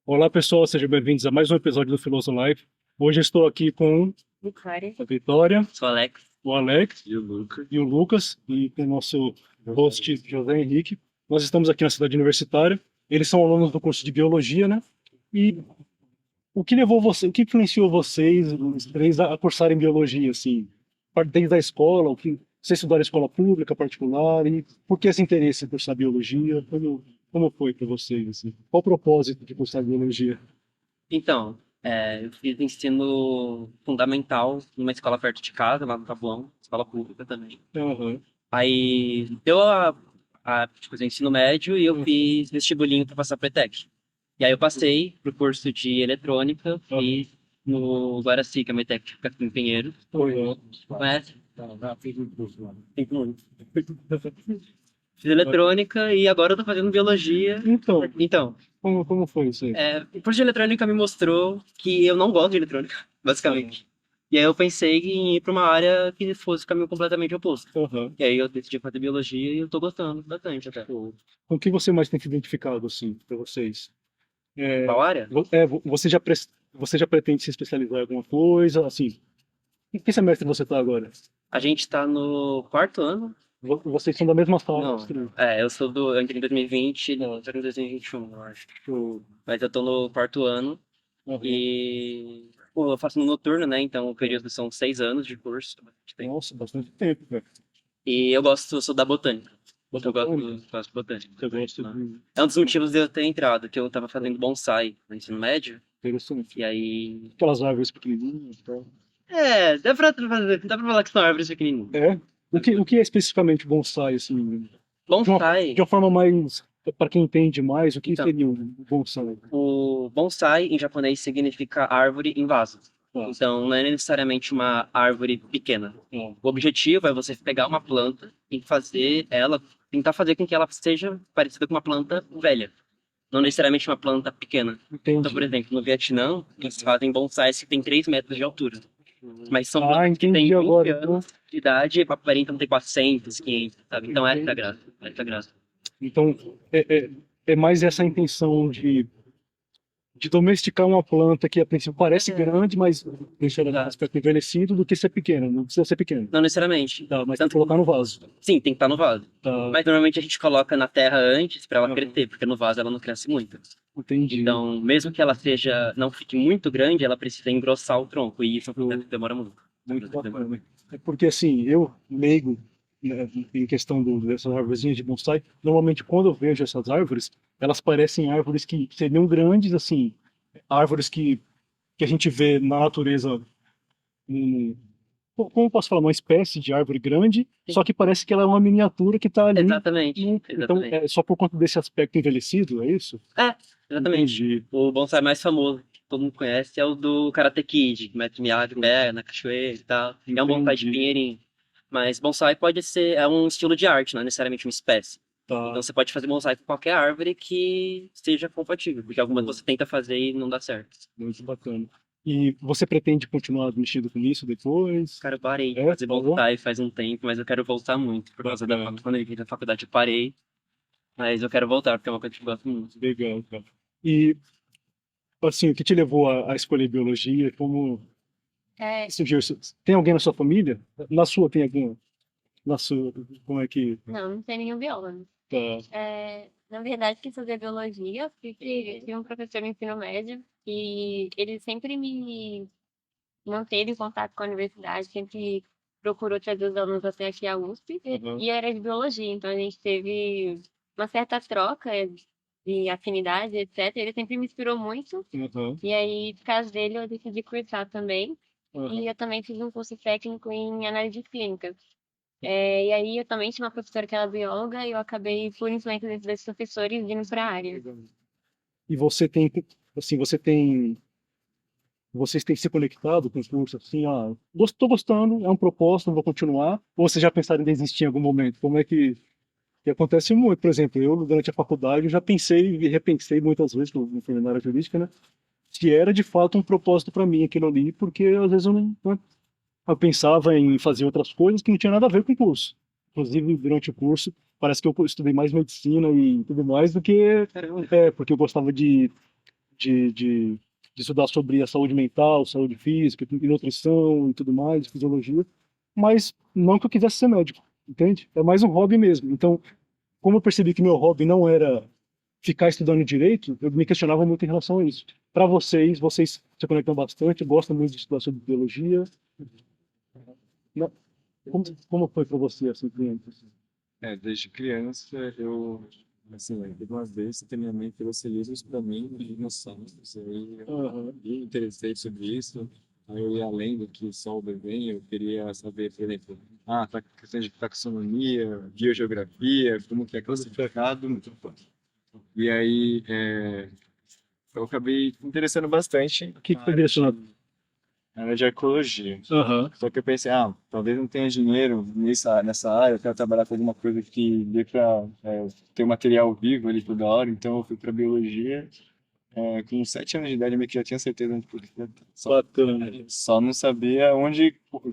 Olá, pessoal, sejam bem-vindos a mais um episódio do Filoso Live. Hoje eu estou aqui com Vitória. a Vitória, Sou Alex. o Alex e o Lucas, e com o nosso host José Henrique. Nós estamos aqui na cidade universitária. Eles são alunos do curso de Biologia, né? E o que influenciou vocês, os três, a cursarem Biologia, assim? Desde a escola, vocês estudaram em escola pública, particular, e por que esse interesse em cursar Biologia? Como foi para vocês, assim? Qual o propósito de cursar Biologia? Então, eu fiz ensino fundamental numa escola perto de casa, lá no Taboão, escola pública também. Aham. Aí deu tipo, o ensino médio e eu fiz vestibulinho para passar para ETEC. E aí eu passei pro curso de eletrônica, fiz no Guaraci, que é uma ETEC que fica aqui em Pinheiro. Aham. Conhece? Tem muito. Fiz eletrônica e agora eu tô fazendo biologia. Então, Então, como foi isso aí? o curso de eletrônica me mostrou que eu não gosto de eletrônica, basicamente. E aí eu pensei em ir para uma área que fosse o caminho completamente oposto. Aham. E aí eu decidi fazer biologia e eu tô gostando bastante até. Com o que você mais tem se identificado, assim, para vocês? Qual área? Você já pretende se especializar em alguma coisa? Assim, em que semestre você está agora? A gente tá no quarto ano. Vocês são da mesma sala? Não, eu entrei em 2020, não, eu entrei em 2021, eu acho. Mas eu tô no quarto ano Aham. e pô, eu faço no noturno, né? Então o período são 6 anos de curso. Nossa, bastante tempo, velho. E eu sou da botânica. Eu Botânica? gosto de botânica. Você gosta Né? de... É um dos motivos de eu ter entrado, que eu tava fazendo bonsai no ensino médio, Interessante. e aí. Aquelas árvores pequenininhas e tal. Dá pra falar que são árvores pequenininhas. É? O que é especificamente bonsai, assim? De Bonsai, uma forma mais, para quem entende mais, o que então, seria um bonsai? o bonsai em japonês significa árvore em vaso. Ah, Então, não é necessariamente uma árvore pequena. ah, O objetivo é você pegar uma planta e fazer ela, tentar fazer com que ela seja parecida com uma planta velha. Não necessariamente uma planta pequena. Então, por entendi. exemplo, no Vietnã, eles fazem bonsais que têm 3 metros de altura. Mas são Ah, plantas que têm entendi 20 agora. Então, anos de idade e aparentam ter 400, 500, sabe? Então, essa é a entendi. graça. Essa é a graça. Então, é mais essa intenção de domesticar uma planta que a princípio parece grande, mas deixa ela no Exato. aspecto envelhecido do que ser pequena. Não precisa ser pequena. Não necessariamente. Tá, mas tem que Tanto, colocar no vaso. sim, tem que estar no vaso. Tá, Mas normalmente a gente coloca na terra antes para ela aham, crescer, porque no vaso ela não cresce muito. entendi. Então, mesmo que ela não fique muito grande, ela precisa engrossar o tronco, e isso demora muito. Muito bacana. É porque assim, eu leigo, né, em questão dessas árvorezinhas de bonsai, normalmente quando eu vejo essas árvores, elas parecem árvores que seriam grandes, assim, árvores que a gente vê na natureza, um, como eu posso falar, uma espécie de árvore grande, Sim. só que parece que ela é uma miniatura que está ali. Exatamente, Então, exatamente. é só por conta desse aspecto envelhecido, é isso? É, exatamente. Entendi. O bonsai mais famoso que todo mundo conhece é o do Karate Kid, que mete Miyagi pé na cachoeira e tal. É um bonsai de Entendi. pinheirinho. Mas bonsai pode ser, é um estilo de arte, não é necessariamente uma espécie. Tá, Então você pode fazer bonsai com qualquer árvore que seja compatível, porque algumas você tenta fazer e não dá certo. muito bacana. E você pretende continuar mexido com isso depois? Cara, eu parei de É, fazer falou? bonsai faz um tempo, mas eu quero voltar muito, por causa da Bacana. quando eu entrei na faculdade eu parei, mas eu quero voltar, porque é uma coisa que eu gosto muito. Legal, cara. E, assim, o que te levou a escolher biologia? Como surgiu isso? Tem alguém na sua família? Na sua, tem algum? Na sua, como é que... Não, não tem nenhum biólogo. Tá. Na verdade, quis fazer biologia, porque eu tive um professor no ensino médio e ele sempre me manteve em contato com a universidade, sempre procurou trazer os alunos até aqui à USP, Aham, e era de biologia, então a gente teve uma certa troca de afinidade, etc. Ele sempre me inspirou muito, aham, e aí, por causa dele, eu decidi cursar também. E aham. eu também fiz um curso técnico em análise clínica. E aí eu também tinha uma professora que era bióloga e eu acabei, por influência desses dois professores, indo para a área. Legal. E você tem, assim, vocês têm se conectado com o curso, assim, estou gostando, é um propósito, vou continuar, ou vocês já pensaram em desistir em algum momento? Como é que acontece muito? Por exemplo, eu, durante a faculdade, eu já pensei e repensei muitas vezes, que eu me formei na área jurídica, né? Se era de fato um propósito para mim aquilo ali, porque às vezes eu pensava em fazer outras coisas que não tinha nada a ver com o curso. Inclusive, durante o curso, parece que eu estudei mais medicina e tudo mais do que. Caramba. Porque eu gostava de estudar sobre a saúde mental, saúde física, e nutrição e tudo mais, fisiologia, mas não que eu quisesse ser médico, entende? É mais um hobby mesmo. Então, como eu percebi que meu hobby não era ficar estudando direito, eu me questionava muito em relação a isso. Para vocês se conectam bastante, gostam muito de estudar sobre biologia. Não- como foi para você, assim, cliente? Assim? Desde criança eu, assim, teve uma vez que a minha mãe trouxe livros para mim de dinossauros, aí Aham. eu me interessei sobre isso, aí eu ia além do que só o desenho, eu queria saber, por exemplo, questão de taxonomia, biogeografia, como que é classificado, e aí eu acabei me interessando bastante O que foi direcionado? na área de arqueologia. Aham. Só que eu pensei, talvez não tenha dinheiro nessa área, eu quero trabalhar com alguma coisa que dê para ter um material vivo ali toda hora, então eu fui para biologia. Com 7 anos de idade, eu meio que já tinha certeza onde podia estar. Bacana. Só não sabia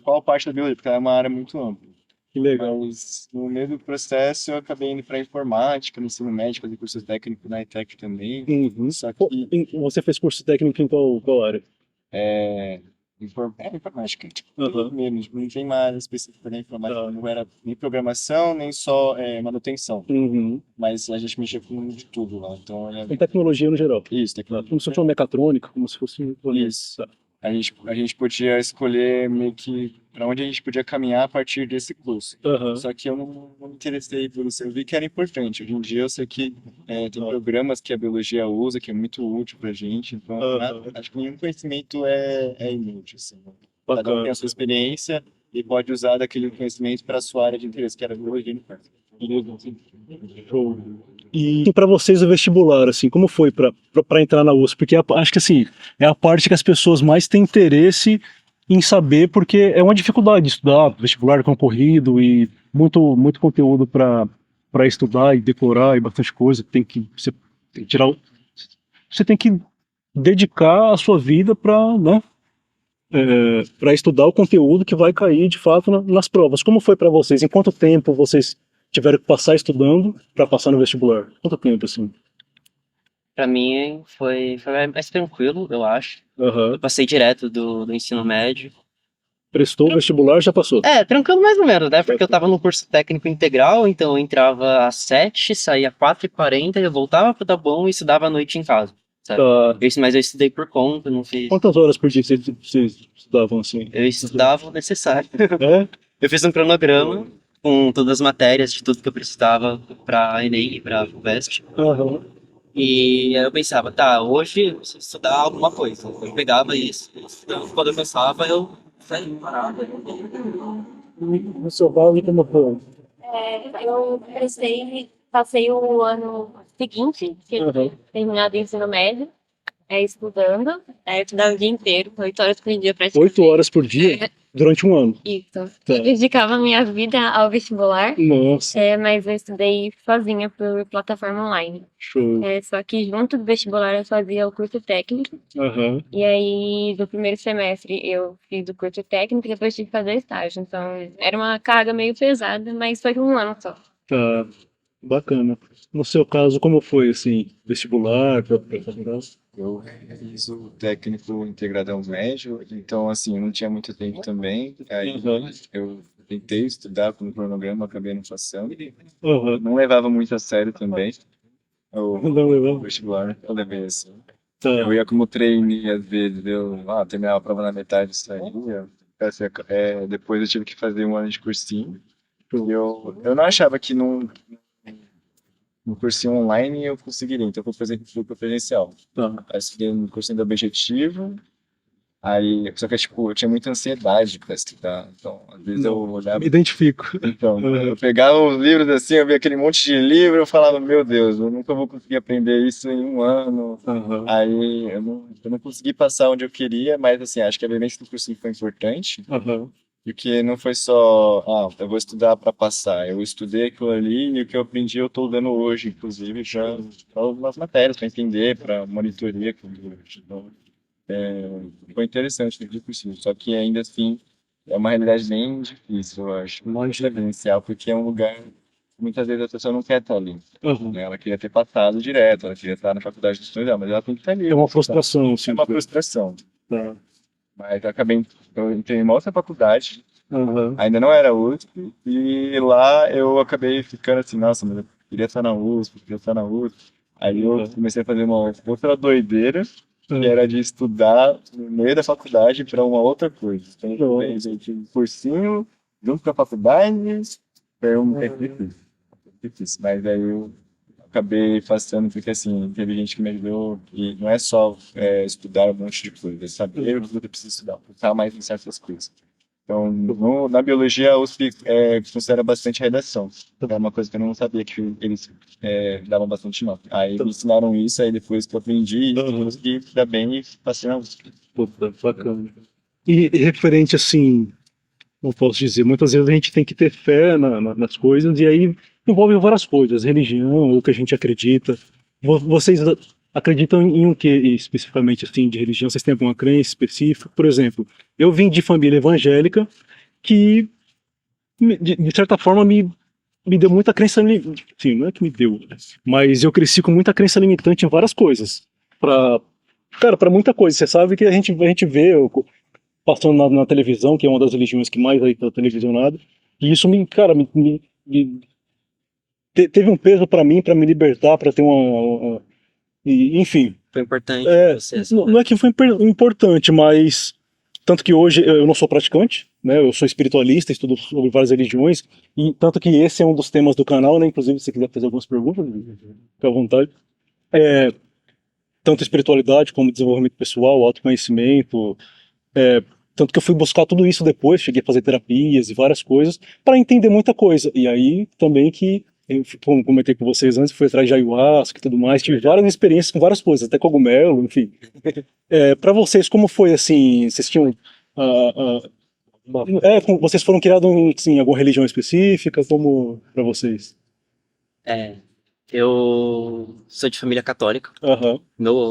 qual parte da biologia, porque ela é uma área muito ampla. Que legal. Mas no meio do processo eu acabei indo para informática, no ensino médio, fazer curso técnico na ETEC também. Uhum. Só Pô, que você fez curso técnico em qual área? é, informática, tipo, Aham. menos, não tem uma área específica da informática, Tá. não era nem programação, nem só manutenção, Uhum. mas a gente mexia com de tudo lá, então Com tecnologia no geral. isso, Tá. tecnologia. Como se fosse uma mecatrônica, como se fosse um... Isso. Tá. A gente podia escolher meio que para onde a gente podia caminhar a partir desse curso. Aham. Só que eu não me interessei por isso. Eu vi que era importante. Hoje em dia eu sei que tem programas que a biologia usa, que é muito útil para a gente. Então, Aham. acho que nenhum conhecimento é inútil. Assim, né? Cada um tem Bacana. a sua experiência e pode usar daquele conhecimento para a sua área de interesse, que era a biologia, no caso. Show. E para vocês o vestibular, assim, como foi para entrar na USP? Porque acho que assim, é a parte que as pessoas mais têm interesse em saber, porque é uma dificuldade de estudar, vestibular concorrido e muito conteúdo para estudar e decorar e bastante coisa. Você tem que tirar, você tem que dedicar a sua vida para, né, para estudar o conteúdo que vai cair de fato nas provas. Como foi para vocês? Em quanto tempo vocês tiveram que passar estudando para passar no vestibular? Quanto tempo, assim? Pra mim foi mais tranquilo, eu acho. Aham. Eu passei direto do ensino médio. Prestou o vestibular, já passou. Tranquilo mais ou menos, né? Porque eu tava no curso técnico integral, então eu entrava às 7, saía às 4h40, eu voltava pro Taboão e estudava à noite em casa, sabe? Tá. Mas eu estudei por conta, não fiz. Quantas horas por dia vocês estudavam assim? Eu estudava o necessário. É? Eu fiz um cronograma com todas as matérias de tudo que eu precisava pra Enem e pra FUVEST. Aham. E aí eu pensava, tá, hoje eu preciso estudar alguma coisa. Eu pegava isso, então, quando eu pensava, eu saía, parava. No seu caso, como foi? Eu passei o ano seguinte, que eu tinha Aham. terminado o ensino médio, estudando. Aí eu estudava o dia inteiro, 8 horas por dia praticamente. 8 horas por dia? Durante um ano? Isso. Tá. Eu dedicava a minha vida ao vestibular, Nossa, mas eu estudei sozinha por plataforma online. show. Só que junto do vestibular eu fazia o curso técnico. Aham. E aí, no primeiro semestre, eu fiz o curso técnico e depois tive que fazer estágio. Então, era uma carga meio pesada, mas foi um ano só. Tá. Bacana. No seu caso, como foi, assim, vestibular, pra faculdade? Eu fiz o técnico integradão médio, então assim, eu não tinha muito tempo também. Aí Aham. eu tentei estudar com o cronograma, acabei não passando. Aham. Não levava muito a sério também Não o levou? vestibular, eu levei assim. Tá. Eu ia como trainee, às vezes, terminava a prova na metade e saía. Depois eu tive que fazer um ano de cursinho. E eu não achava que no cursinho online eu conseguiria, então fui para presencial. Tá. Aí estudei no cursinho do Objetivo, só que tipo, eu tinha muita ansiedade para estudar, então às vezes eu olhava, Me identifico. então, eu pegava os livros assim, eu via aquele monte de livro, eu falava, meu Deus, eu nunca vou conseguir aprender isso em um ano. Aham. Aí eu não consegui passar onde eu queria, mas assim, acho que a vivência do cursinho foi importante, Aham. porque não foi só, eu vou estudar para passar. Eu estudei aquilo ali e o que eu aprendi eu estou dando hoje, inclusive, para algumas matérias, para entender, para monitoria. Então, foi interessante no cursinho. Só que ainda assim, é uma realidade bem difícil, eu acho. Não presencial, porque é um lugar muitas vezes a pessoa não quer estar ali. Aham. Né? Ela queria ter passado direto, ela queria estar na faculdade de estudar, mas ela tem que estar ali. É uma frustração, assim. É uma frustração. Tá. Mas eu entrei em uma outra faculdade, Aham. ainda não era USP, e lá eu acabei ficando assim, nossa, mas eu queria estar na USP, queria estar na USP. Aí eu comecei a fazer uma outra doideira, que era de estudar no meio da faculdade para uma outra coisa. Então eu fiz um cursinho junto com a faculdade, foi difícil, mas aí eu acabei passando porque assim, teve gente que me ajudou e não é só estudar um monte de coisa, é saber o que você precisa estudar, focar mais em certas coisas. Então, na biologia, a USP considera bastante redação. É uma coisa que eu não sabia que eles davam bastante nota. Aí me ensinaram isso, aí depois que eu aprendi, consegui dar bem e passei na USP. Puta, bacana. E referente, assim, não posso dizer, muitas vezes a gente tem que ter fé nas coisas, e aí envolve várias coisas, religião, o que a gente acredita. Vocês acreditam em um que especificamente, assim, de religião? Vocês têm alguma crença específica? Por exemplo, eu vim de família evangélica que, de certa forma, me deu muita crença, sim, não é que me deu, mas eu cresci com muita crença limitante em várias coisas. Cara, para muita coisa. Você sabe que a gente vê passando na televisão, que é uma das religiões que mais aí tá televisionada, e isso cara, teve um peso para mim, para me libertar, para ter enfim, Foi importante é, pra você. Assim, não é que foi importante, mas tanto que hoje eu não sou praticante, né? Eu sou espiritualista, estudo sobre várias religiões, e tanto que esse é um dos temas do canal, né? Inclusive, se você quiser fazer algumas perguntas, fica à vontade. É, tanto espiritualidade como desenvolvimento pessoal, autoconhecimento, tanto que eu fui buscar tudo isso depois, cheguei a fazer terapias e várias coisas, para entender muita coisa. E aí também que, como comentei com vocês antes, fui atrás de ayahuasca e tudo mais, tive várias experiências com várias coisas, até cogumelo, enfim. Para vocês, como foi assim? Vocês tinham. Vocês foram criados em alguma religião específica? Como para vocês? eu sou de família católica. Aham.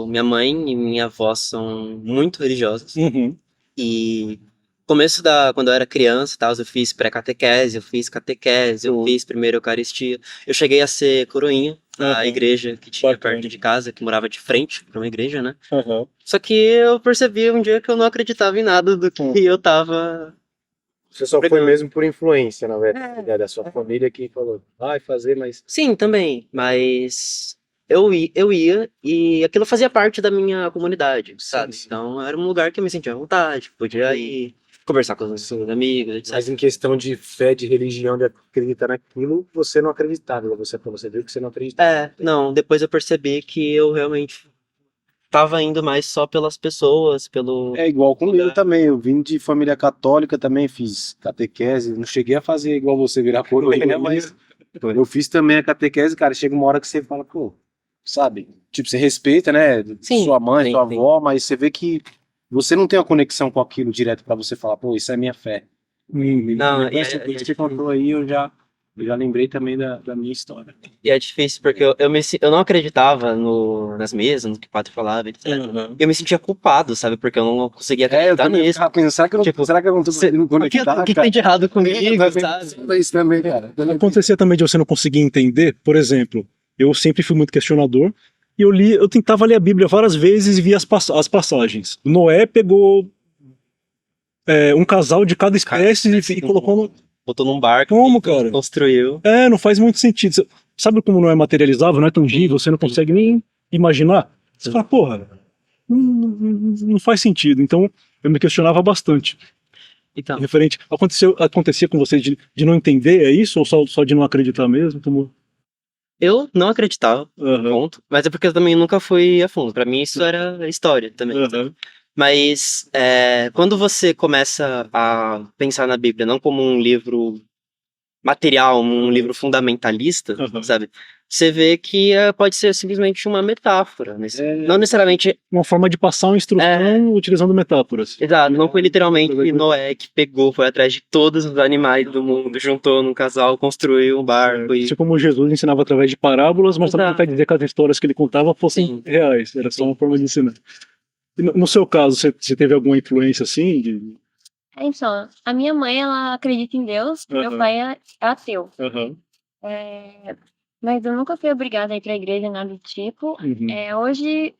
Minha mãe e minha avó são muito religiosas. Uhum. E quando eu era criança, tal, eu fiz pré-catequese, eu fiz catequese, eu fiz primeira Eucaristia. Eu cheguei a ser coroinha na igreja que tinha Bacana. perto de casa, que morava de frente para uma igreja, né? Aham. Só que eu percebi um dia que eu não acreditava em nada do que eu tava. Você só foi Pregando. mesmo por influência, na verdade, né, da sua família que falou, vai fazer, mas Sim, também, mas eu ia e aquilo fazia parte da minha comunidade, sabe? sim. Então era um lugar que eu me sentia à vontade, podia ir conversar com os meus amigos, etc. Mas em questão de fé, de religião, de acreditar naquilo, você não acreditava. Você viu que você não acreditava. Não, depois eu percebi que eu realmente tava indo mais só pelas pessoas, pelo. É igual comigo também. Eu vim de família católica, também fiz catequese. Não cheguei a fazer igual você virar coroinha, mas eu fiz também a catequese, cara. Chega uma hora que você fala, pô, sabe? Tipo, você respeita, né? Sim, Sua mãe, sim, sua sim. avó, mas você vê que você não tem uma conexão com aquilo direto pra você falar, pô, isso é minha fé. Não, Depois que você contou aí, eu já lembrei também da minha história. E é difícil porque eu não acreditava nas mesas, no que o padre falava, etc. Aham. Eu me sentia culpado, sabe? Porque eu não conseguia Eu acreditar também nisso. ficava pensando, será que eu não tô conseguindo O que conectar, tem de errado comigo, cara? sabe? Isso também, cara. Acontecia também de você não conseguir entender, por exemplo, eu sempre fui muito questionador, e eu tentava ler a Bíblia várias vezes e via as passagens. Noé pegou um casal de cada espécie e colocou no... Botou num barco, Como, cara? construiu. Não faz muito sentido. Sabe como não é materializável, não é tangível, você não consegue nem imaginar? Você fala, porra, não faz sentido. Então, eu me questionava bastante. Então, Referente, acontecia com vocês de não entender, é isso? Ou só de não acreditar mesmo? eu não acreditava, Aham. ponto. Mas é porque eu também nunca fui a fundo. Pra mim, isso era história também. Aham. Mas quando você começa a pensar na Bíblia não como um livro material, um livro fundamentalista, Uhum. sabe? Você vê que pode ser simplesmente uma metáfora. Não necessariamente. Uma forma de passar uma instrução utilizando metáforas. Exato, não foi literalmente Noé que pegou, foi atrás de todos os animais do mundo, juntou num casal, construiu um barco e. Assim como Jesus ensinava através de parábolas, mas também não Exato. quer dizer que as histórias que ele contava fossem Sim. reais. Era só uma forma de ensinar. E no seu caso, você teve alguma influência assim? Então, a minha mãe, ela acredita em Deus, Aham. meu pai é ateu. Aham. Mas eu nunca fui obrigada a ir pra igreja, nada do tipo. Uhum. Hoje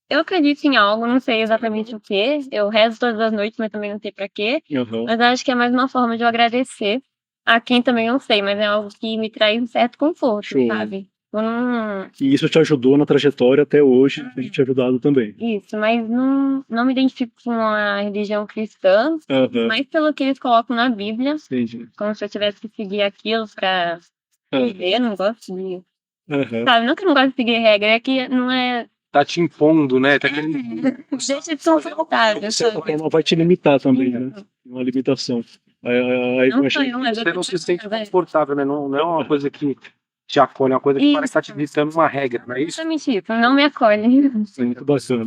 eu acredito em algo, não sei exatamente o quê. Eu rezo todas as noites, mas também não sei pra quê. Uhum. Mas eu acho que é mais uma forma de eu agradecer a quem também não sei, mas é algo que me traz um certo conforto, Show. sabe? Eu não. E isso te ajudou na trajetória até hoje, tem te ajudado também. Isso, mas não me identifico com a religião cristã, Aham. mas pelo que eles colocam na Bíblia, Entendi. como se eu tivesse que seguir aquilo pra Aham. viver. Eu não gosto de. Aham. Sabe, não que eu não gosto de seguir regra, é que não é. Tá te impondo, né? Tá querendo... Deixa desconfortável, De certa sabe? forma, vai te limitar também, né? Uma limitação. Aí Não eu sou achei eu, mas Você não se sente velho. confortável, né? Não é uma coisa que te acolhe, é uma coisa que parece estar te ditando uma regra, não é isso? Exatamente isso, não me acolhe. muito bacana.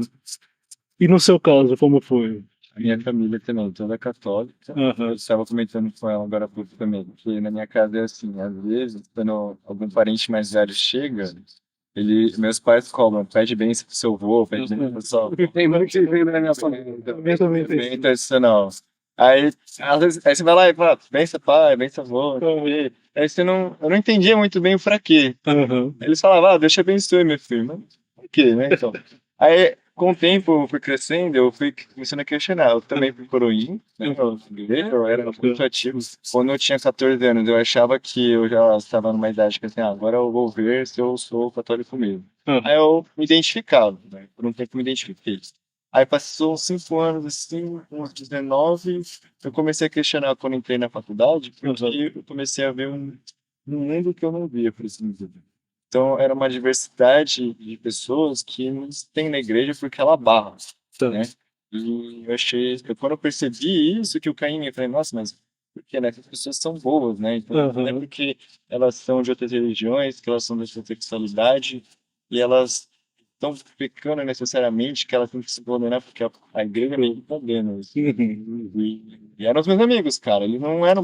E no seu caso, como foi? A minha família também, toda católica. Aham. Eu estava comentando com ela agora há pouco também, que na minha casa é assim, às vezes, quando algum parente mais velho chega, meus pais cobram, pede bênção pro seu avô, pede bênção pro seu avô. Tem muito que vem na minha família. Também tem Bem isso. tradicional. Aí, às vezes, aí você vai lá e fala, benção pai, benção avô. Aí eu não entendia muito bem o pra quê. Aham. Eles falavam, Deus te abençoe, meu filho. Mas por quê, né? Então, aí, com o tempo, eu fui crescendo, eu fui começando a questionar. Eu também fui coroinha, né? Eu era muito ativo. Quando eu tinha 14 anos, eu achava que eu já estava numa idade que assim, agora eu vou ver se eu sou católico mesmo. Aham. Aí eu me identificava, né? Por um tempo eu me identifiquei. Aí passou uns 5 anos, assim, uns 19, eu comecei a questionar quando entrei na faculdade, porque eu comecei a ver um mundo que eu não via, por assim dizer. Então, era uma diversidade de pessoas que não tem na igreja porque ela barra, Tá. né? E quando eu percebi isso, que eu caí em mim, eu falei, nossa, mas por que, né? Essas pessoas são boas, né? Então, não é Aham. porque elas são de outras religiões, que elas são de outra sexualidade, e elas estão pecando necessariamente, que elas têm que se condenar, porque a igreja meio que condena isso. Uhum. E eram os meus amigos, cara, eles não eram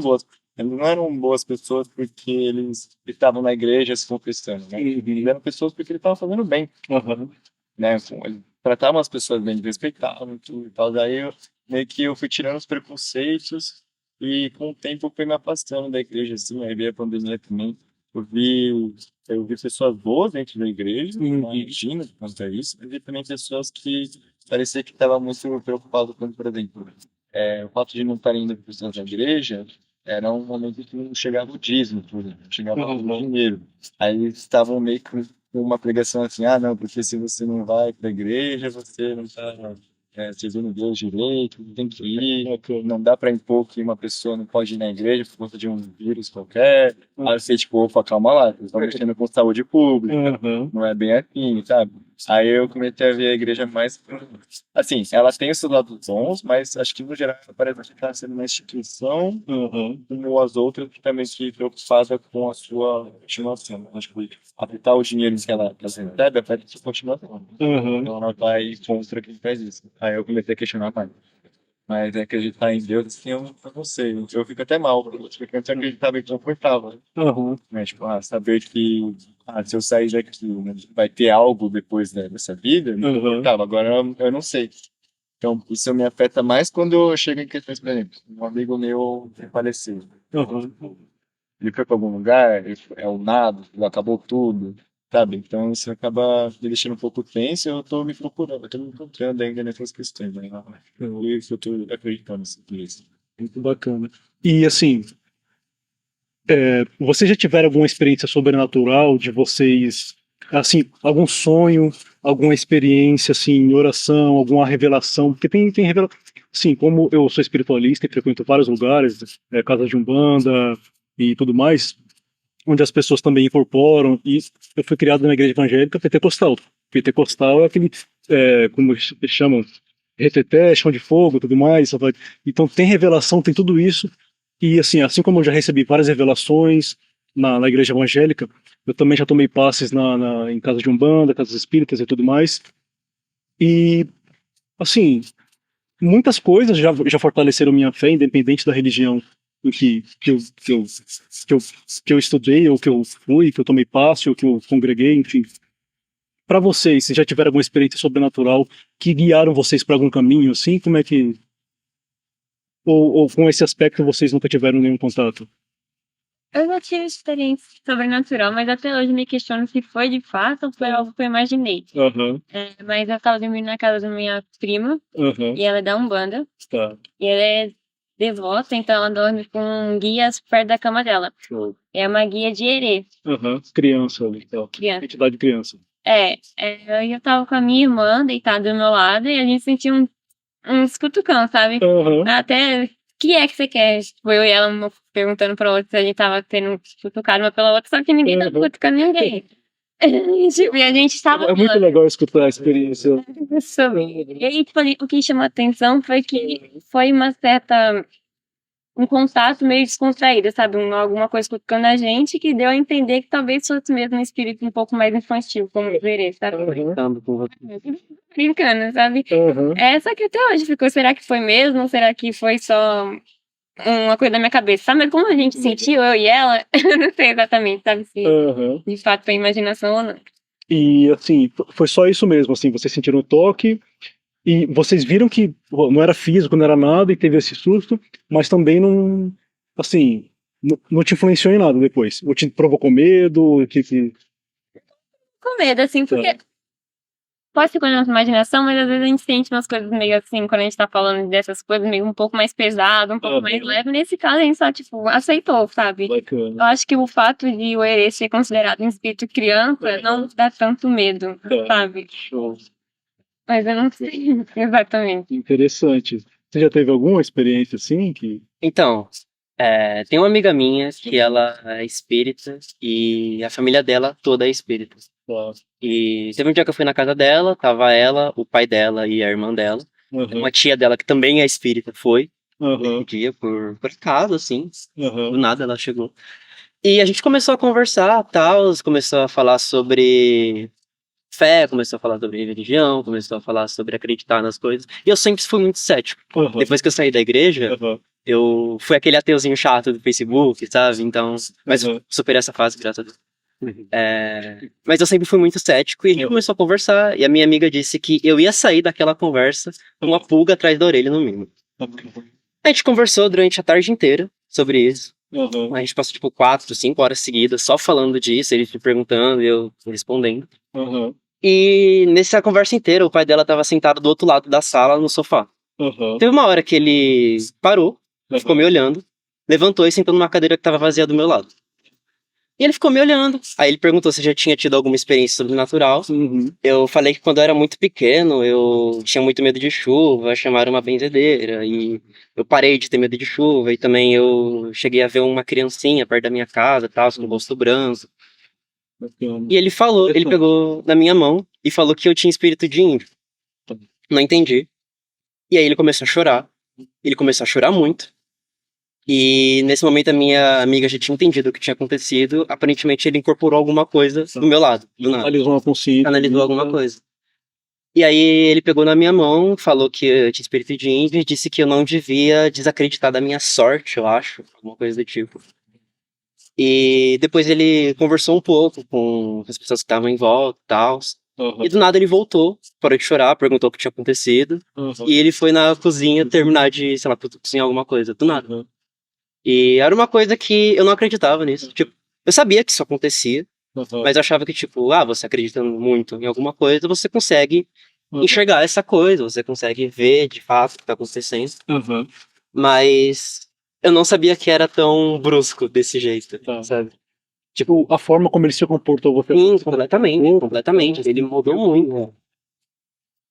boas pessoas porque eles estavam na igreja se confessando, né? Eles eram pessoas porque eles estavam fazendo bem, Aham. né? Eles tratavam as pessoas bem, eles respeitavam tudo e tal. Daí meio que eu fui tirando os preconceitos e com o tempo eu fui me afastando da igreja, assim. Aí veio a pandemia também. Eu vi, eu vi pessoas boas dentro da igreja, imagina quanto é isso, mas vi também pessoas que parecia que estavam muito preocupadas com, por exemplo, o fato de não estarem indo pessoas na igreja era um momento que não chegava o dízimo, por exemplo, não chegava o dinheiro. Aí eles estavam meio com uma pregação assim, não, porque se você não vai para a igreja, você não está servindo Deus direito, tem que ir, não dá para impor que uma pessoa não pode ir na igreja por conta de um vírus qualquer. Aí você, tipo, opa, calma lá, vocês estão mexendo com saúde pública, Aham. não é bem assim, sabe? Aí eu comecei a ver a igreja mais. Assim, ela tem os seus lados bons, mas acho que no geral ela parece que está sendo uma instituição Aham. como as outras que também se preocupada com a sua continuação. Acho que afetar o dinheiro que ela recebe afeta a sua continuação. Aham. Ela não vai contra quem faz isso. Aí eu comecei a questionar mais. Mas acreditar em Deus, assim, eu não sei. Eu fico até mal, porque antes eu acreditava que confortável. Aham. Né? Tipo, saber que se eu sair daqui, né, vai ter algo depois dessa vida, me Aham. confortava. Agora eu não sei. Então, isso me afeta mais quando eu chego em questões, por exemplo, um amigo meu faleceu. Aham. Ele foi para algum lugar, é o nada, acabou tudo, sabe? Então isso acaba me deixando um pouco tenso e eu tô me procurando, eu tô me encontrando ainda nessas questões, né? E isso eu tô acreditando nisso. Muito bacana. E assim, vocês já tiveram alguma experiência sobrenatural de vocês, assim, algum sonho, alguma experiência, assim, em oração, alguma revelação? Porque tem revelação, assim, como eu sou espiritualista e frequento vários lugares, casas de umbanda e tudo mais, onde as pessoas também incorporam, e eu fui criado na igreja evangélica pentecostal. Pentecostal é aquele, como eles chamam, reteté, chão de fogo, tudo mais. Então tem revelação, tem tudo isso. E assim como eu já recebi várias revelações na igreja evangélica, eu também já tomei passes em casa de umbanda, casas espíritas e tudo mais. E assim, muitas coisas já fortaleceram minha fé, independente da religião em que eu estudei, ou que eu fui, que eu tomei passe, ou que eu congreguei, enfim. Para vocês, já tiveram alguma experiência sobrenatural que guiaram vocês para algum caminho, assim? Como é que... Ou com esse aspecto vocês nunca tiveram nenhum contato? Eu já tive experiência sobrenatural, mas até hoje me questiono se foi de fato ou foi algo que eu imaginei. Aham, Mas eu tava dormindo na casa da minha prima, aham, e ela é da Umbanda, tá. e ela é devota, então ela dorme com guias perto da cama dela. Show. É uma guia de erê, Aham, criança ali, tá. criança. Entidade criança. Aí eu tava com a minha irmã deitada do meu lado e a gente sentia uns cutucão, sabe? Aham, Até, o que é que você quer? Tipo, eu e ela uma perguntando pra outra se a gente tava tendo cutucado uma pela outra, só que ninguém tava Uhum. cutucando ninguém. Tipo, e a gente tava é muito legal escutar a experiência. sobre. E aí, tipo, o que chamou a atenção foi que foi um contato meio descontraído, sabe? Alguma coisa cutucando a gente que deu a entender que talvez fosse mesmo um espírito um pouco mais infantil, como o Verê, sabe? Aham, Brincando com você. Brincando, sabe? aham. Só que até hoje ficou, será que foi mesmo? Ou será que foi só uma coisa da minha cabeça? Sabe? Mas como a gente sentiu, eu e ela, eu não sei exatamente, sabe? Se Aham. de fato foi imaginação ou não. E assim, foi só isso mesmo, assim, vocês sentiram o toque e vocês viram que pô, não era físico, não era nada e teve esse susto, mas também não, assim, não te influenciou em nada depois. Ou te provocou medo, Com medo, assim, porque pode ser coisa da nossa imaginação, mas às vezes a gente sente umas coisas meio assim, quando a gente tá falando dessas coisas, meio um pouco mais pesado, um pouco mais leve. Nesse caso, a gente só, tipo, aceitou, sabe? Eu bacana. acho que o fato de o Erê ser considerado um espírito criança não dá tanto medo, sabe? Show. Mas eu não sei exatamente. Interessante. Você já teve alguma experiência assim que Então, tem uma amiga minha que ela é espírita e a família dela toda é espírita. E teve um dia que eu fui na casa dela, tava ela, o pai dela e a irmã dela. Aham, Uma tia dela que também é espírita foi aham, um dia por acaso, assim, do aham, nada ela chegou. E a gente começou a conversar, tal, começou a falar sobre fé, começou a falar sobre religião, começou a falar sobre acreditar nas coisas. E eu sempre fui muito cético. aham, Depois que eu saí da igreja, aham, eu fui aquele ateuzinho chato do Facebook, sabe? Então, mas Uhum. superei essa fase, graças a Deus. Mas eu sempre fui muito cético e a gente começou a conversar. E a minha amiga disse que eu ia sair daquela conversa com uma pulga atrás da orelha, no mínimo. A gente conversou durante a tarde inteira sobre isso. aham, A gente passou tipo 4, 5 horas seguidas só falando disso, ele me perguntando e eu respondendo. aham, E nessa conversa inteira, o pai dela estava sentado do outro lado da sala, no sofá. aham, Teve uma hora que ele parou, ficou me olhando, levantou e sentou numa cadeira que estava vazia do meu lado. E ele ficou me olhando. Aí ele perguntou se eu já tinha tido alguma experiência sobrenatural. uhum, Eu falei que quando eu era muito pequeno, eu tinha muito medo de chuva, chamaram uma benzedeira, e eu parei de ter medo de chuva, e também eu cheguei a ver uma criancinha perto da minha casa, tal, com o rosto branco. bacana. E ele falou, ele pegou na minha mão e falou que eu tinha espírito de índio. Não entendi. E aí ele começou a chorar. Ele começou a chorar muito. E nesse momento a minha amiga já tinha entendido o que tinha acontecido. Aparentemente ele incorporou alguma coisa do meu lado, do nada. Analisou uma consciência. Analisou alguma coisa. E aí ele pegou na minha mão, falou que eu tinha espírito de índio e disse que eu não devia desacreditar da minha sorte, eu acho, alguma coisa do tipo. E depois ele conversou um pouco com as pessoas que estavam em volta e tal. Aham, E do nada ele voltou, parou de chorar, perguntou o que tinha acontecido. aham, E ele foi na cozinha terminar de, sei lá, cozinhar alguma coisa, do nada. aham, E era uma coisa que eu não acreditava nisso. Tipo, eu sabia que isso acontecia, aham, mas eu achava que, tipo, você acreditando muito em alguma coisa, você consegue aham, enxergar essa coisa, você consegue ver de fato o que tá acontecendo. aham. Mas eu não sabia que era tão brusco desse jeito, Tá. sabe? Tipo, a forma como ele se comportou, você. Sim, completamente, completamente. Ele mudou muito.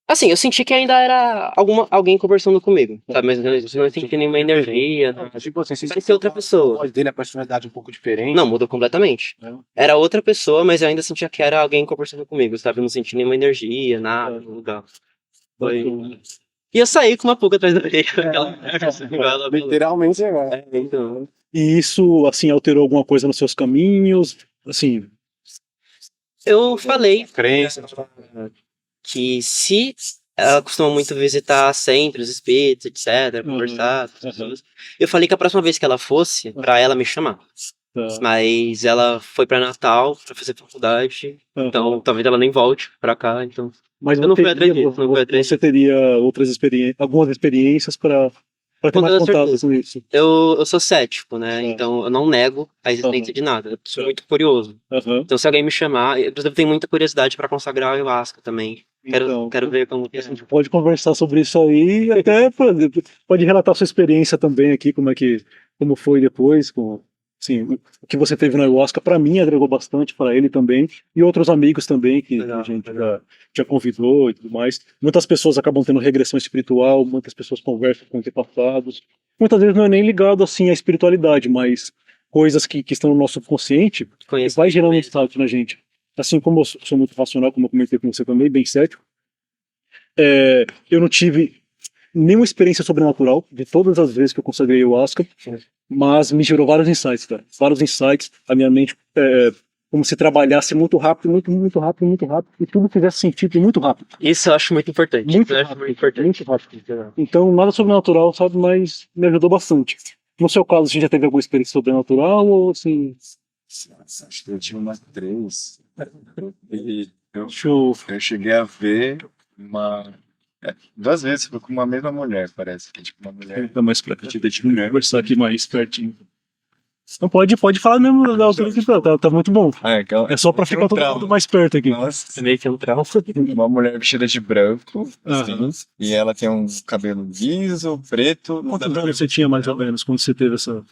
Assim, eu senti que ainda era alguém conversando comigo, sabe? Mas eu não senti nenhuma energia, nada. Tipo assim, você Parecia outra pessoa. A voz dele, a personalidade um pouco diferente. Não, mudou completamente. É. Era outra pessoa, mas eu ainda sentia que era alguém conversando comigo, sabe? Eu não senti nenhuma energia, nada, no lugar. Foi... E eu saí com uma pulga atrás da orelha. Literalmente, Então... E isso, assim, alterou alguma coisa nos seus caminhos? Assim, Eu falei crença. que se ela costuma muito visitar sempre os espíritos, etc, conversar com as pessoas, eu falei que a próxima vez que ela fosse, pra ela me chamar. tá. Mas ela foi pra Natal pra fazer faculdade, então talvez ela nem volte pra cá, então... Mas eu não fui atrás disso, não fui atrás você teria outras experiências, algumas experiências para Pra ter Com mais toda contato certeza. com isso. Eu sou cético, né? Certo. Então eu não nego a existência Aham. de nada. Eu sou Certo. muito curioso. Aham. Então se alguém me chamar, inclusive eu tenho muita curiosidade pra consagrar a ayahuasca também. Então, Quero ver como que a é. gente pode conversar sobre isso aí, e até pode relatar sua experiência também aqui, como foi depois, assim, o que você teve na ayahuasca, para mim agregou bastante, para ele também, e outros amigos também que Legal, a gente legal. já convidou e tudo mais. Muitas pessoas acabam tendo regressão espiritual, muitas pessoas conversam com antepassados. Muitas vezes não é nem ligado assim à espiritualidade, mas coisas que estão no nosso consciente, Conheço vai gerando um mesmo. insight na gente. Assim como eu sou muito racional, como eu comentei com você também, bem cético, eu não tive nenhuma experiência sobrenatural de todas as vezes que eu consagrei ayahuasca, mas me gerou vários insights, cara. Vários insights. A minha mente como se trabalhasse muito rápido, muito rápido, muito rápido, e tudo fizesse sentido muito rápido. Isso eu acho muito importante. Muito Eu acho rápido, muito importante. muito rápido. Então, nada sobrenatural, sabe, mas me ajudou bastante. No seu caso, você já teve alguma experiência sobrenatural ou assim? Acho que eu tive umas 3. E Show. eu cheguei a ver uma. 2 vezes, foi com uma mesma mulher, parece. Que, tipo, uma mulher. Tá mais pra cá, deixa eu conversar aqui mais pertinho. Não pode falar mesmo da altura que tá muito bom. Aquela. É só pra ficar todo mundo mais perto aqui. Nossa, Meio que um trauma. uma mulher vestida de branco, assim, Aham. e ela tem um cabelo liso, preto. Não dá Quantos pra anos você tinha mais ou menos quando você teve essa.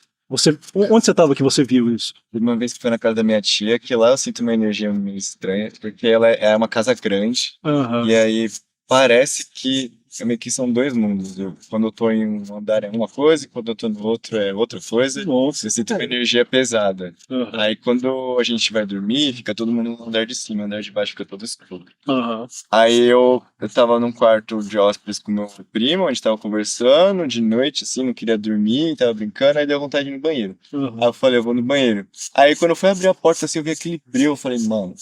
Onde você tava que você viu isso? Uma vez que foi na casa da minha tia, que lá eu sinto uma energia meio estranha, porque ela é uma casa grande, Aham. e aí parece que meio que são 2 mundos. Quando eu tô em um andar é uma coisa, e quando eu tô no outro é outra coisa. Nossa. Eu sinto uma energia pesada. Aham. Aí quando a gente vai dormir, fica todo mundo no andar de cima, o andar de baixo fica todo escuro. Aham. Aí eu tava num quarto de hóspedes com meu primo, a gente tava conversando de noite, assim, não queria dormir, tava brincando, aí deu vontade de ir no banheiro. Aí eu falei, eu vou no banheiro. Aí quando eu fui abrir a porta, assim, eu vi aquele brilho, eu falei, mano,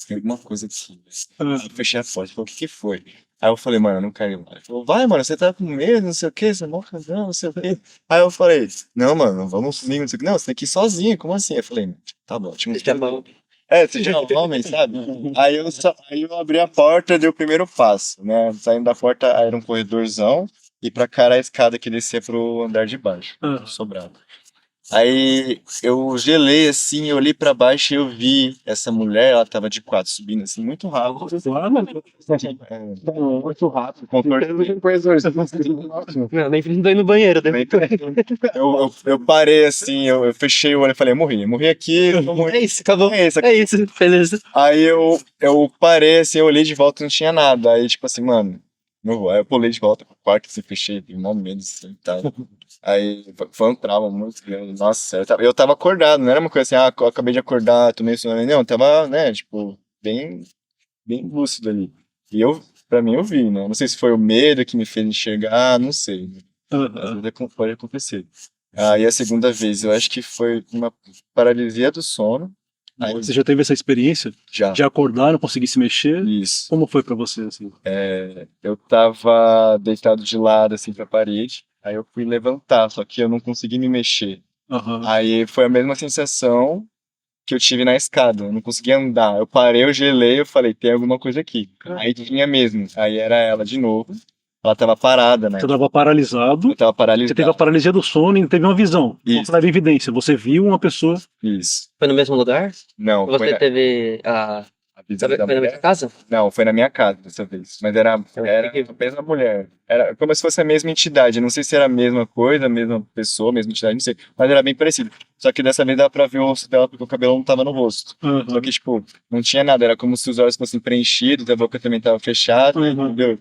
tem alguma coisa aqui, velho. Aí eu fechei a porta, falei, o que foi? Aí eu falei, mano, eu não quero ir lá. Ele falou, vai, mano, você tá com medo, não sei o que, você é mó cagão, não sei o que. Aí eu falei, não, mano, vamos comigo, não sei o que. Não, você tem que ir sozinho, como assim? Eu falei, tá bom, tinha Tá bom. você já é um homem, sabe? Aí eu abri a porta, dei o primeiro passo, né? Saindo da porta, aí era um corredorzão, e pra cá era a escada que descia pro andar de baixo, Aham. sobrado. Aí eu gelei assim, eu olhei pra baixo e eu vi essa mulher, ela tava de 4 subindo assim, muito rápido. Muito rápido. Não, nem precisou ir no banheiro. Eu parei assim, eu fechei o olho e falei, eu morri aqui, eu vou morrer. É isso, acabou. É isso, É isso, beleza. Aí eu parei assim, eu olhei de volta e não tinha nada. Aí, tipo assim, mano, não vou. Aí eu pulei de volta pro quarto, assim, fechei, tive mó medo assim e tal. Aí foi um trauma muito grande. Nossa, eu tava acordado, não era uma coisa assim, eu acabei de acordar, tomei sono. Não, eu tava, né, tipo, bem lúcido ali. E pra mim, eu vi, né? Não sei se foi o medo que me fez enxergar, não sei. Às vezes pode acontecer. Aí a segunda vez, eu acho que foi uma paralisia do sono. Aí Você já teve essa experiência já. de acordar, não conseguir se mexer? Isso. Como foi pra você, assim? Eu tava deitado de lado, assim, pra parede. Aí eu fui levantar, só que eu não consegui me mexer. Aham. Aí foi a mesma sensação que eu tive na escada. Eu não conseguia andar. Eu parei, eu gelei, eu falei, tem alguma coisa aqui. Aí tinha mesmo. Aí era ela de novo. Ela tava parada, né? Você tava paralisado, Eu tava você paralisado. teve a paralisia do sono e teve uma visão. Isso. Você teve evidência, você viu uma pessoa. Isso. Foi no mesmo lugar? Não, Ou foi você teve a... a visão Foi da na mulher. mesma casa? Não, foi na minha casa dessa vez. Mas era a mesma mulher. Era como se fosse a mesma entidade. Não sei se era a mesma coisa, a mesma pessoa, a mesma entidade, não sei. Mas era bem parecido. Só que dessa vez dava pra ver o rosto dela porque o cabelo não tava no rosto. Aham. Só que, tipo, não tinha nada. Era como se os olhos fossem preenchidos, a boca também tava fechada, Uhum. entendeu?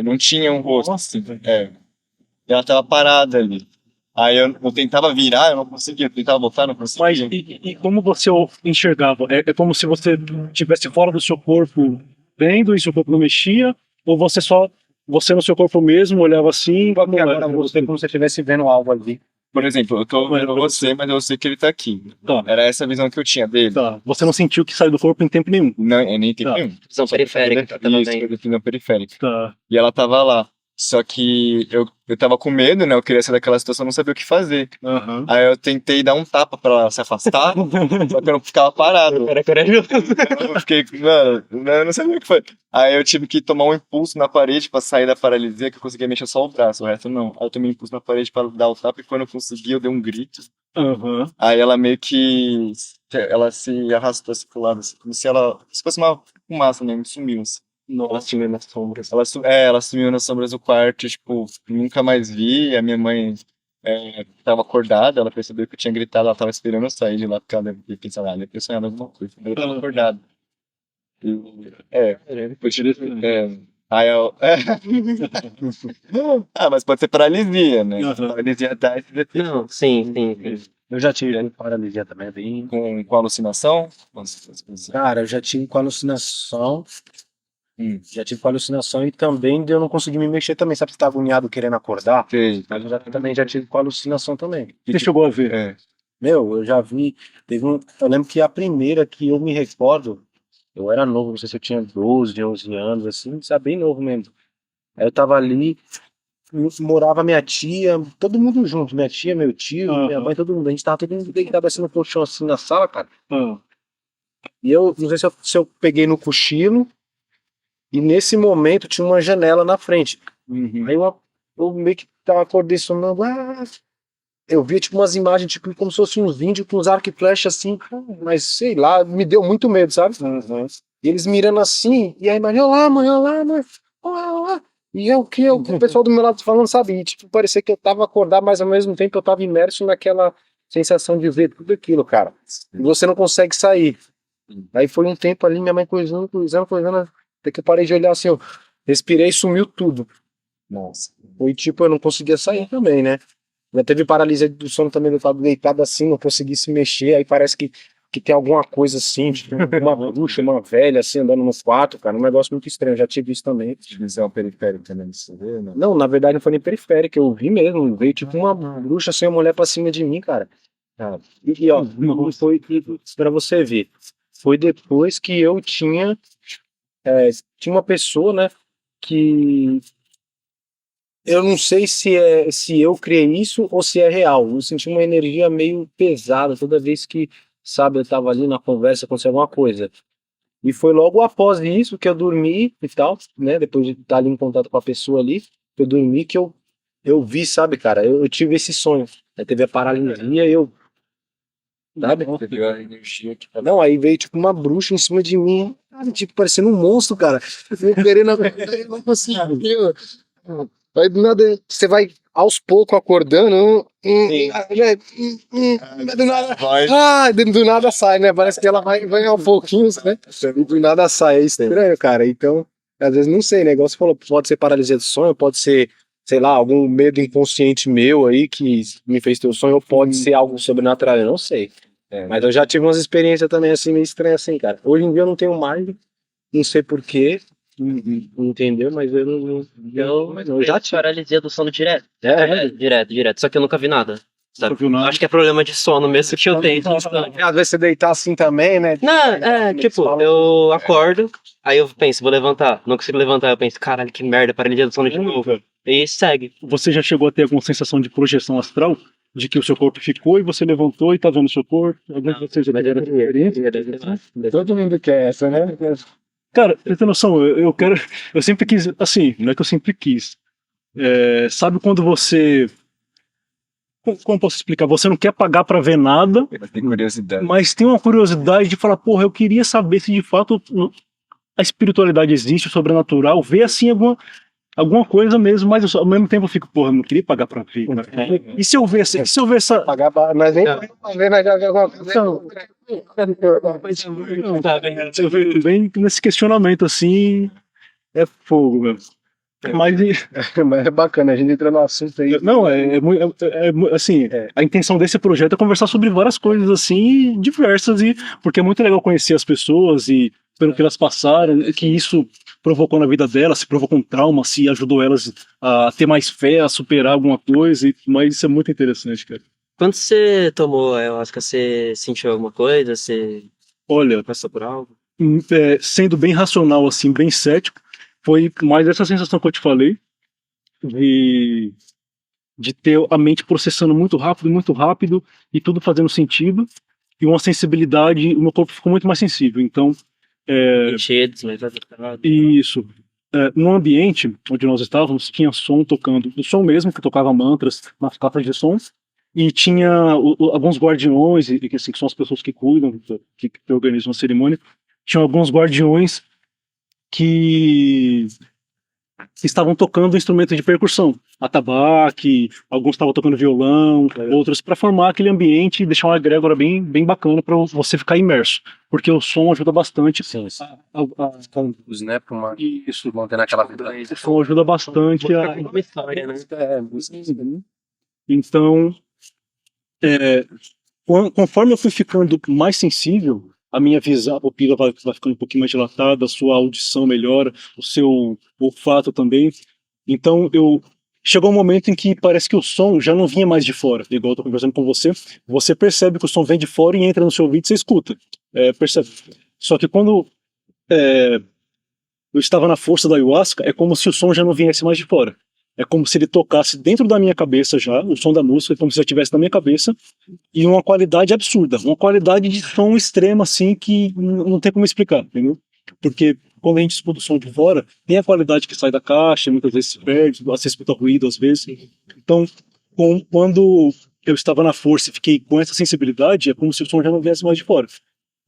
Não tinha um rosto, assim. E ela tava parada ali. Aí eu tentava virar, eu não conseguia. Eu tentava voltar, eu não Mas conseguia. e como você o enxergava? É como se você estivesse fora do seu corpo vendo e seu corpo não mexia? Ou você no seu corpo mesmo olhava assim? Como era? como se você estivesse vendo algo ali. Por exemplo, eu tô vendo você, mas eu sei que ele tá aqui. Tá. Era essa a visão que eu tinha dele. Tá. Você não sentiu que saiu do corpo em tempo nenhum? Não, nem tem Tá. nenhum. Visão periférica, tá Isso, também. visão periférica. Tá. E ela tava lá. Só que eu tava com medo, né? Eu queria sair daquela situação, não sabia o que fazer. Aham. Aí eu tentei dar um tapa pra ela se afastar, só que eu não ficava parado. Era corajoso. Eu fiquei, mano, eu não sabia o que foi. Aí eu tive que tomar um impulso na parede pra sair da paralisia, que eu conseguia mexer só o braço, o resto não. Aí eu tomei um impulso na parede pra dar o tapa, e quando eu consegui, eu dei um grito. Aham. Aí ela meio que, ela se arrastou assim pro lado, assim, como se fosse uma fumaça mesmo, sumiu, assim. Ela sumiu nas sombras. Ela sumiu nas sombras do quarto, tipo, nunca mais vi. A minha mãe tava acordada, ela percebeu que eu tinha gritado, ela tava esperando eu sair de lá, porque ela deve ter pensado, deve ter sonhado alguma coisa. Eu tava acordada. Foi aí eu, mas pode ser paralisia, né? Aham. Paralisia dá esse defeito. Não, sim. Eu já tive paralisia também, é bem. Com alucinação? Cara, eu já tive com alucinação. Já tive com alucinação e também de eu não conseguir me mexer também. Sabe, você tá agoniado querendo acordar? Sei. Mas eu também já tive com alucinação também. Você chegou a ver? É. Meu, eu já vi. Eu lembro que a primeira que eu me recordo, eu era novo, não sei se eu tinha 12, 11 anos, assim, sabe, bem novo mesmo. Aí eu tava ali, morava minha tia, todo mundo junto, minha tia, meu tio, minha mãe, todo mundo. A gente tava todo mundo deitado assim no colchão, assim, na sala, cara. Ah. E eu, não sei se eu peguei no cochilo, e nesse momento tinha uma janela na frente. Uhum. Aí eu meio que tava acordei sonando, eu vi tipo umas imagens, tipo, como se fosse uns vídeos com uns arco e flecha assim, mas sei lá, me deu muito medo, sabe? E eles mirando assim, e aí, olha lá, mãe, olha lá. E é o que o pessoal do meu lado falando, sabe? E, tipo, parecia que eu tava acordado, mas ao mesmo tempo eu tava imerso naquela sensação de ver tudo aquilo, cara. E você não consegue sair. Aí foi um tempo ali, minha mãe coisando, até que eu parei de olhar assim, eu respirei e sumiu tudo. Nossa. Foi tipo, eu não conseguia sair também, né? Já teve paralisia do sono também, eu tava deitado assim, não consegui se mexer, aí parece que tem alguma coisa assim, tipo uma bruxa, uma velha assim, andando no quarto, cara, um negócio muito estranho, eu já tive isso também. Visão periférica também, você vê, né? Não, na verdade não foi nem periférica, eu vi mesmo, veio tipo uma bruxa assim, uma mulher pra cima de mim, cara. E ó, foi pra você ver, foi depois que eu tinha uma pessoa, né, que eu não sei se eu criei isso ou se é real. Eu senti uma energia meio pesada toda vez que, sabe, eu tava ali na conversa, aconteceu alguma coisa. E foi logo após isso que eu dormi e tal, né? Depois de estar ali em contato com a pessoa ali, eu dormi que eu vi, sabe, cara, eu tive esse sonho. Aí teve a paralisia e eu, sabe? Você viu a energia que tá. Não, aí veio tipo uma bruxa em cima de mim, cara, tipo, parecendo um monstro, cara. Eu querendo como assim, aí do nada você vai aos poucos acordando. Do nada, do nada sai, né? Parece que ela vai aos pouquinhos, né? E do nada sai. É estranho, cara. Então, às vezes não sei, né? Igual você falou, pode ser paralisia do sonho, pode ser, sei lá, algum medo inconsciente meu aí que me fez ter o sonho, ou pode ser algo sobrenatural, eu não sei. Mas eu já tive umas experiências também assim, meio estranhas assim, cara. Hoje em dia eu não tenho mais, não sei porquê. Entendeu? Mas eu Eu já tive paralisia do sono direto. É, Direto. Só que eu nunca vi nada. Sabe? Nunca viu nada? Acho que é problema de sono mesmo que eu tenho. às vezes você deitar assim também, né? Não, tipo, eu acordo, aí eu penso, vou levantar. Não consigo levantar, eu penso, caralho, que merda, paralisia do sono de novo. E segue. Você já chegou a ter alguma sensação de projeção astral? De que o seu corpo ficou e você levantou e tá vendo o seu corpo? Algum de vocês já teve essa experiência? Todo mundo quer essa, né? Cara, você tem noção, eu quero. Eu sempre quis. Assim, não é que eu sempre quis. Sabe quando você. Como eu posso explicar? Você não quer pagar pra ver nada, Mas tem curiosidade. mas tem uma curiosidade de falar, porra, eu queria saber se de fato a espiritualidade existe, o sobrenatural, ver assim alguma coisa mesmo, mas ao mesmo tempo eu fico, porra, eu não queria pagar pra ver. Cara. E se eu ver essa. Pagar nós nem pra ver, nós já vemos alguma coisa. Eu vejo bem nesse questionamento assim, é fogo, meu. Mas Mas é bacana, a gente entra no assunto aí. não, assim, a intenção desse projeto é conversar sobre várias coisas assim, diversas, e porque é muito legal conhecer as pessoas e pelo que elas passaram, que isso provocou na vida delas, se provocou um trauma, se ajudou elas a ter mais fé, a superar alguma coisa, mas isso é muito interessante, cara. Quando você tomou a ayahuasca, você sentiu alguma coisa? Você Olha, passou por algo? sendo bem racional, assim, bem cético, foi mais essa sensação que eu te falei. de, de ter a mente processando muito rápido, e tudo fazendo sentido, e uma sensibilidade, o meu corpo ficou muito mais sensível. Então, Enchidos, mais adaptado. isso. No ambiente onde nós estávamos, tinha som tocando, o som mesmo, que tocava mantras nas caixas de som, e tinha alguns guardiões, e assim, que são as pessoas que cuidam, que organizam a cerimônia, tinham alguns guardiões que estavam tocando instrumento de percussão, atabaque, alguns estavam tocando violão, outros para formar aquele ambiente e deixar uma egrégora bem bacana para você ficar imerso, porque o som ajuda bastante. Sim. Os, né, pra uma, Isso, mantendo aquela vibração. o som ajuda bastante a... Uma história, né? Então, conforme eu fui ficando mais sensível, a minha visão, a pupila vai ficando um pouquinho mais dilatada, a sua audição melhora, o seu olfato também. Então, chegou um momento em que parece que o som já não vinha mais de fora. Igual eu tô conversando com você, você percebe que o som vem de fora e entra no seu ouvido e você escuta. Percebe. Só que quando eu estava na força da ayahuasca, é como se o som já não viesse mais de fora. É como se ele tocasse dentro da minha cabeça já, o som da música, é como se já estivesse na minha cabeça, e uma qualidade absurda, uma qualidade de som extrema, assim, que não tem como explicar, entendeu? Porque quando a gente escuta o som de fora, tem a qualidade que sai da caixa, muitas vezes se perde, você escuta ruído às vezes. Então, quando eu estava na força e fiquei com essa sensibilidade, é como se o som já não viesse mais de fora.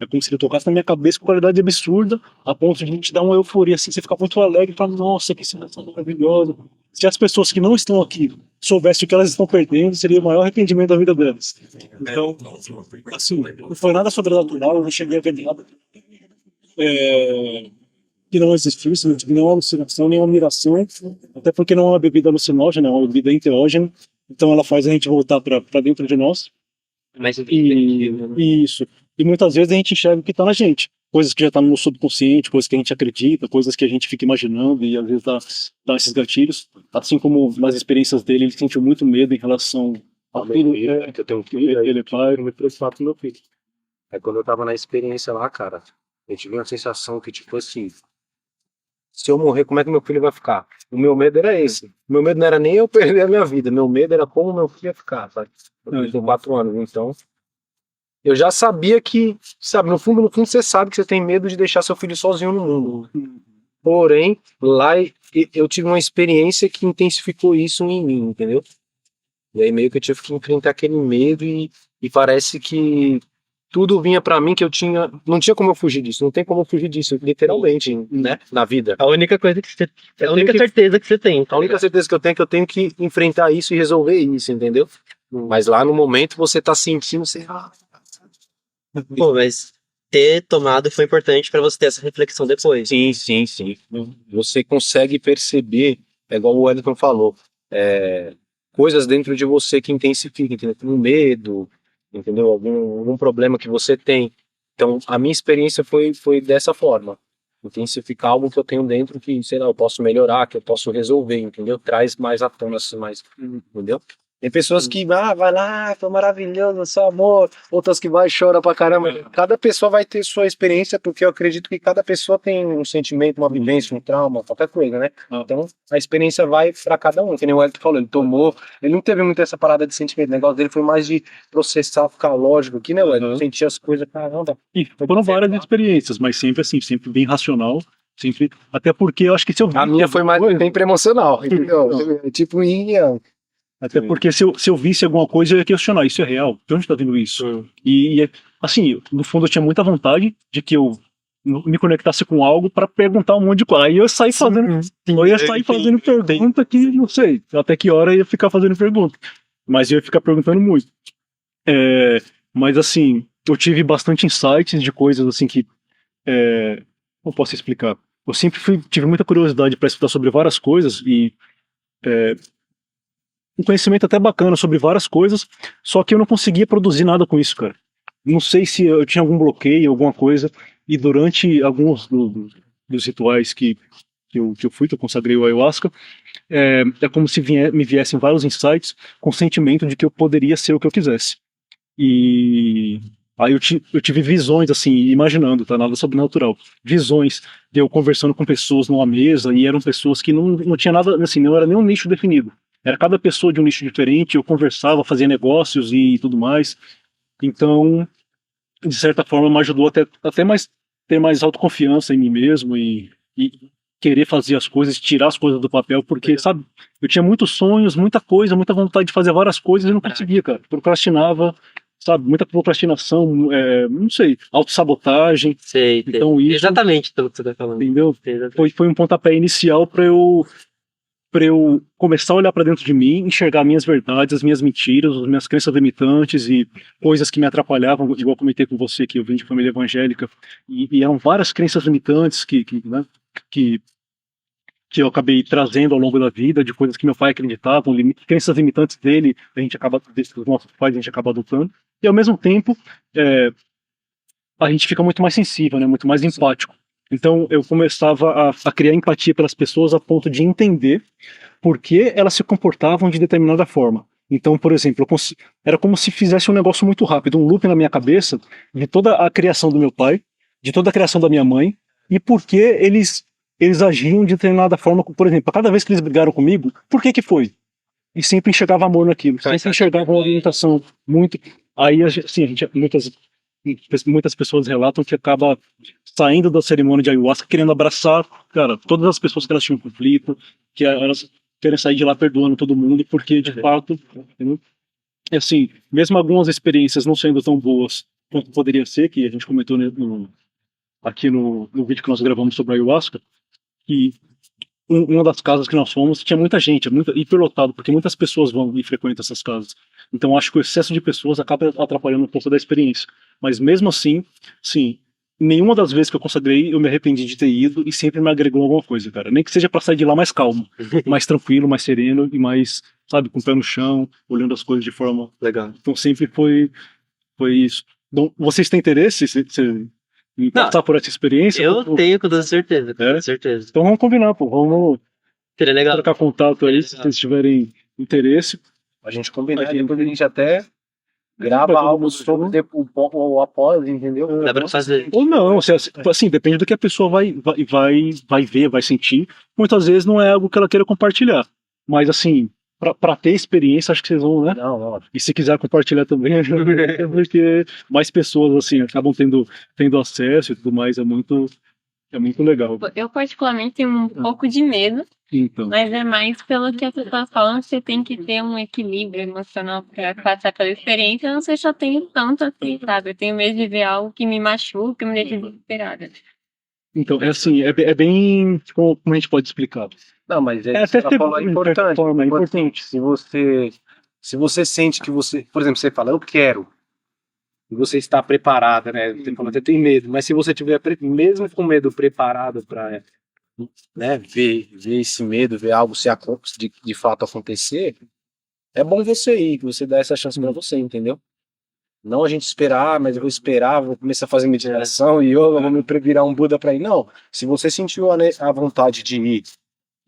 É como se ele tocasse na minha cabeça com qualidade absurda, a ponto de te dar uma euforia, assim, você ficar muito alegre e falar, nossa, que sensação maravilhosa. Se as pessoas que não estão aqui soubessem o que elas estão perdendo, seria o maior arrependimento da vida delas. Então, assim, não foi nada sobrenatural, eu não cheguei a ver nada que não existisse, não tive nenhuma alucinação, nenhuma miração, até porque não é uma bebida alucinógena, é uma bebida enteógena, então ela faz a gente voltar para dentro de nós. Mais Isso. E muitas vezes a gente enxerga o que está na gente. Coisas que já estão no subconsciente, coisas que a gente acredita, coisas que a gente fica imaginando e às vezes dá esses gatilhos. Assim como nas experiências dele, ele sentiu muito medo em relação ao filho. Que eu tenho um filho, Ele é pai. eu me preocupava com meu filho. Aí quando eu tava na experiência lá, cara, eu tive uma sensação que, tipo assim, se eu morrer, como é que meu filho vai ficar? O meu medo era esse. O meu medo não era nem eu perder a minha vida, meu medo era como meu filho ia ficar, sabe? Eu tenho 4 anos, então... Eu já sabia que, sabe, no fundo você sabe que você tem medo de deixar seu filho sozinho no mundo. Porém, lá eu tive uma experiência que intensificou isso em mim, entendeu? E aí meio que eu tive que enfrentar aquele medo e parece que tudo vinha pra mim que não tinha como eu fugir disso, não tem como eu fugir disso, literalmente, né, na vida. A única coisa que você... É a única que- certeza que você tem. A única certeza que eu tenho é que eu tenho que enfrentar isso e resolver isso, entendeu? Mas lá no momento você tá sentindo, você... Pô, mas ter tomado foi importante pra você ter essa reflexão depois. Sim. Você consegue perceber, é igual o Wellington falou, coisas dentro de você que intensificam, entendeu? Um medo, entendeu? Algum problema que você tem. Então, a minha experiência foi dessa forma. Intensificar algo que eu tenho dentro que, sei lá, eu posso melhorar, que eu posso resolver, entendeu? Traz mais à tona, assim, mais, entendeu? Tem pessoas que, vai lá, foi maravilhoso, seu amor. Outras que vai e chora pra caramba. Cada pessoa vai ter sua experiência, porque eu acredito que cada pessoa tem um sentimento, uma vivência, um trauma, qualquer coisa, né? Então, a experiência vai pra cada um. Que nem o Elton falou, ele tomou, ele não teve muito essa parada de sentimento. O negócio dele foi mais de processar, ficar lógico. Que, né, o Elton? Sentir as coisas, caramba. E foram várias experiências, mas sempre assim, sempre bem racional. Sempre, até porque eu acho que se eu A minha foi mais sempre emocional, entendeu? Tipo, Até porque se eu visse alguma coisa, eu ia questionar, isso é real? De onde tá vindo isso? E assim, no fundo eu tinha muita vontade de que eu me conectasse com algo para perguntar um monte de coisa. Aí eu ia sair fazendo pergunta que não sei até que hora eu ia ficar fazendo pergunta, mas eu ia ficar perguntando muito. Mas assim, eu tive bastante insights de coisas assim que não posso explicar. Eu sempre tive muita curiosidade para estudar sobre várias coisas e um conhecimento até bacana sobre várias coisas, só que eu não conseguia produzir nada com isso, cara. Não sei se eu tinha algum bloqueio, alguma coisa, e durante alguns dos rituais que eu fui, que eu consagrei o ayahuasca, é como se me viessem vários insights com o sentimento de que eu poderia ser o que eu quisesse. E Aí eu tive visões, assim, imaginando, tá? Nada sobrenatural. Visões de eu conversando com pessoas numa mesa, e eram pessoas que não tinha nada, assim, não era nenhum nicho definido. Era cada pessoa de um nicho diferente, eu conversava, fazia negócios e tudo mais. Então, de certa forma, me ajudou até mais, ter mais autoconfiança em mim mesmo e querer fazer as coisas, tirar as coisas do papel, porque, sabe, eu tinha muitos sonhos, muita coisa, muita vontade de fazer várias coisas e não conseguia, cara. Procrastinava, sabe, muita procrastinação, não sei, autossabotagem. Sei. Então isso, Exatamente tudo que você tá falando. entendeu? Exatamente. Foi um pontapé inicial para eu começar a olhar para dentro de mim, enxergar minhas verdades, as minhas mentiras, as minhas crenças limitantes e coisas que me atrapalhavam, igual eu comentei com você que eu vim de família evangélica e eram várias crenças limitantes né, que que eu acabei trazendo ao longo da vida, de coisas que meu pai acreditava, crenças limitantes dele, dos nossos pais, a gente acaba adotando, e ao mesmo tempo, é, a gente fica muito mais sensível, né, muito mais empático. Então eu começava a criar empatia pelas pessoas a ponto de entender por que elas se comportavam de determinada forma. Então, por exemplo, era como se fizesse um negócio muito rápido, um loop na minha cabeça de toda a criação do meu pai, de toda a criação da minha mãe, e por que eles agiam de determinada forma, por exemplo, a cada vez que eles brigaram comigo, por que que foi? E sempre enxergava amor naquilo, sempre enxergava uma orientação muito. Aí, assim, muitas pessoas relatam que acaba saindo da cerimônia de ayahuasca querendo abraçar, cara, todas as pessoas que elas tinham conflito, que elas querem sair de lá perdoando todo mundo, porque de fato, entendeu? E, assim, mesmo algumas experiências não sendo tão boas quanto poderia ser, que a gente comentou aqui no vídeo que nós gravamos sobre a ayahuasca, que uma das casas que nós fomos tinha muita gente, hiperlotado, porque muitas pessoas vão e frequentam essas casas. Então acho que o excesso de pessoas acaba atrapalhando um pouco da experiência. Mas mesmo assim, sim, nenhuma das vezes que eu consagrei eu me arrependi de ter ido e sempre me agregou alguma coisa, cara. Nem que seja pra sair de lá mais calmo, mais tranquilo, mais sereno e mais, sabe, com o pé no chão, olhando as coisas de forma legal. Então sempre foi isso. Então, vocês têm interesse em passar por essa experiência? Eu tenho com toda certeza, com É? toda certeza. Então vamos combinar, pô. Vamos Seria legal. trocar contato aí, se vocês tiverem interesse. A gente combinar, Aqui. depois a gente até grava Vai todo algo mundo sobre junto. o após, entendeu? Dá pra fazer. Ou não, assim, depende do que a pessoa vai ver, vai sentir. Muitas vezes não é algo que ela queira compartilhar. Mas assim, pra ter experiência, acho que vocês vão, né? Não, ó. E se quiser compartilhar também, porque mais pessoas assim acabam tendo acesso e tudo mais, é muito legal. Eu particularmente tenho um pouco de medo, Então, mas é mais pelo que as pessoas falam que você tem que ter um equilíbrio emocional pra passar pela experiência. Eu não sei se eu tenho tanto assim, sabe? Eu tenho medo de ver algo que me machuque, que me deixe desesperada. então, é assim, é bem. Como a gente pode explicar? Não, mas É até ela falou, é de certa importante. forma, é Importante. Se você sente que você, por exemplo, você fala, eu quero, e você está preparada, né? Você falou, você tem medo, mas se você tiver, mesmo com medo, preparado para, né, ver esse medo, ver algo de fato acontecer, é bom você ir, você dar essa chance para você, entendeu? Não a gente esperar, mas eu vou esperar, vou começar a fazer meditação e eu vou me virar um Buda para ir. Não, se você sentiu a vontade de ir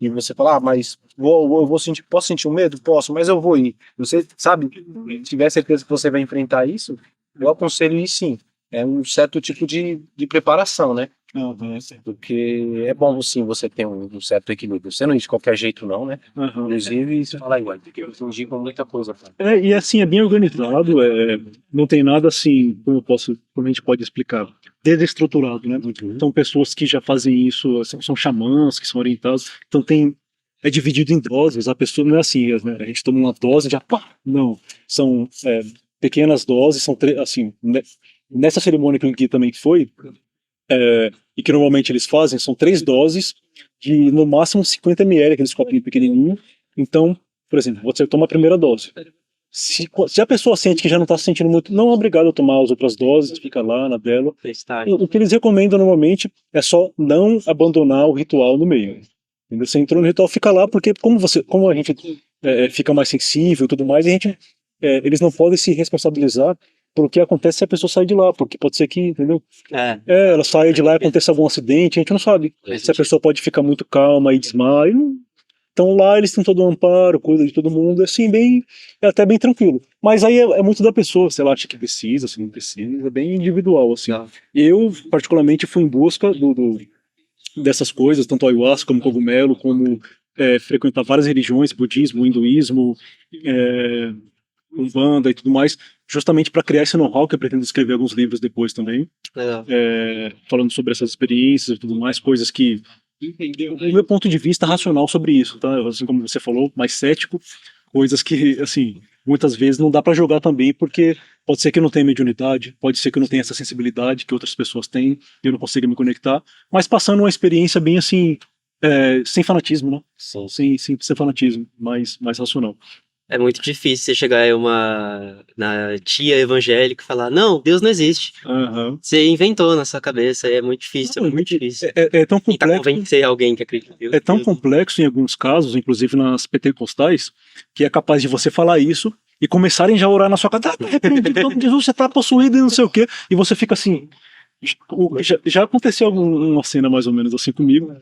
e você falar, mas vou sentir, posso sentir um medo? Posso, mas eu vou ir. Você, sabe, tiver certeza que você vai enfrentar isso, eu aconselho ir sim. É um certo tipo de preparação, né? Porque é bom sim você ter um certo equilíbrio. Você não ir de qualquer jeito, não, né? Aham. Inclusive, você fala, uai, porque eu indico muita coisa, cara. E assim, é bem organizado, não tem nada assim, como a gente pode explicar, desestruturado, né? São pessoas que já fazem isso, são xamãs, que são orientados, então é dividido em doses, a pessoa não é assim, né? A gente toma uma dose e já, pá, não, são pequenas doses, são assim, nessa cerimônia que o Gui também foi, e que normalmente eles fazem, são 3 doses de no máximo 50 ml, aqueles copinhos pequenininhos. Então, por exemplo, você toma a primeira dose. Se a pessoa sente que já não está se sentindo muito, não é obrigado a tomar as outras doses, fica lá na dela. O que eles recomendam normalmente é só não abandonar o ritual no meio. Entendeu? Você entrou no ritual, fica lá, porque como a gente fica mais sensível e tudo mais, eles não podem se responsabilizar por o que acontece se a pessoa sair de lá, porque pode ser que, entendeu? Ela saia de lá e aconteça algum acidente, a gente não sabe. Se a pessoa pode ficar muito calma e desmaia, Então lá eles têm todo o amparo, cuida de todo mundo, assim, é até bem tranquilo. Mas aí é muito da pessoa, se ela acha que precisa, se não precisa, é bem individual, assim. Tá. Eu, particularmente, fui em busca dessas coisas, tanto ayahuasca como cogumelo, como frequentar várias religiões, budismo, hinduísmo, é, Umbanda e tudo mais, justamente para criar esse know-how, que eu pretendo escrever alguns livros depois também, Legal. falando sobre essas experiências e tudo mais, coisas que o meu ponto de vista racional sobre isso, tá? Assim como você falou, mais cético, coisas que, assim, muitas vezes não dá para jogar também, porque pode ser que eu não tenha mediunidade, pode ser que eu não tenha essa sensibilidade que outras pessoas têm, e eu não consiga me conectar, mas passando uma experiência bem assim, sem fanatismo, né? Sim. Sem fanatismo, mais racional. É muito difícil você chegar em na tia evangélica e falar, não, Deus não existe. Aham. Você inventou na sua cabeça, é muito difícil, Não, é muito difícil. É tão Tentar complexo. convencer alguém que acredita em Deus. É tão complexo em alguns casos, inclusive nas pentecostais, que é capaz de você falar isso e começarem já a orar na sua casa, repreendido em nome de Jesus, você tá possuído e não sei o quê, e você fica assim. Já aconteceu uma cena mais ou menos assim comigo,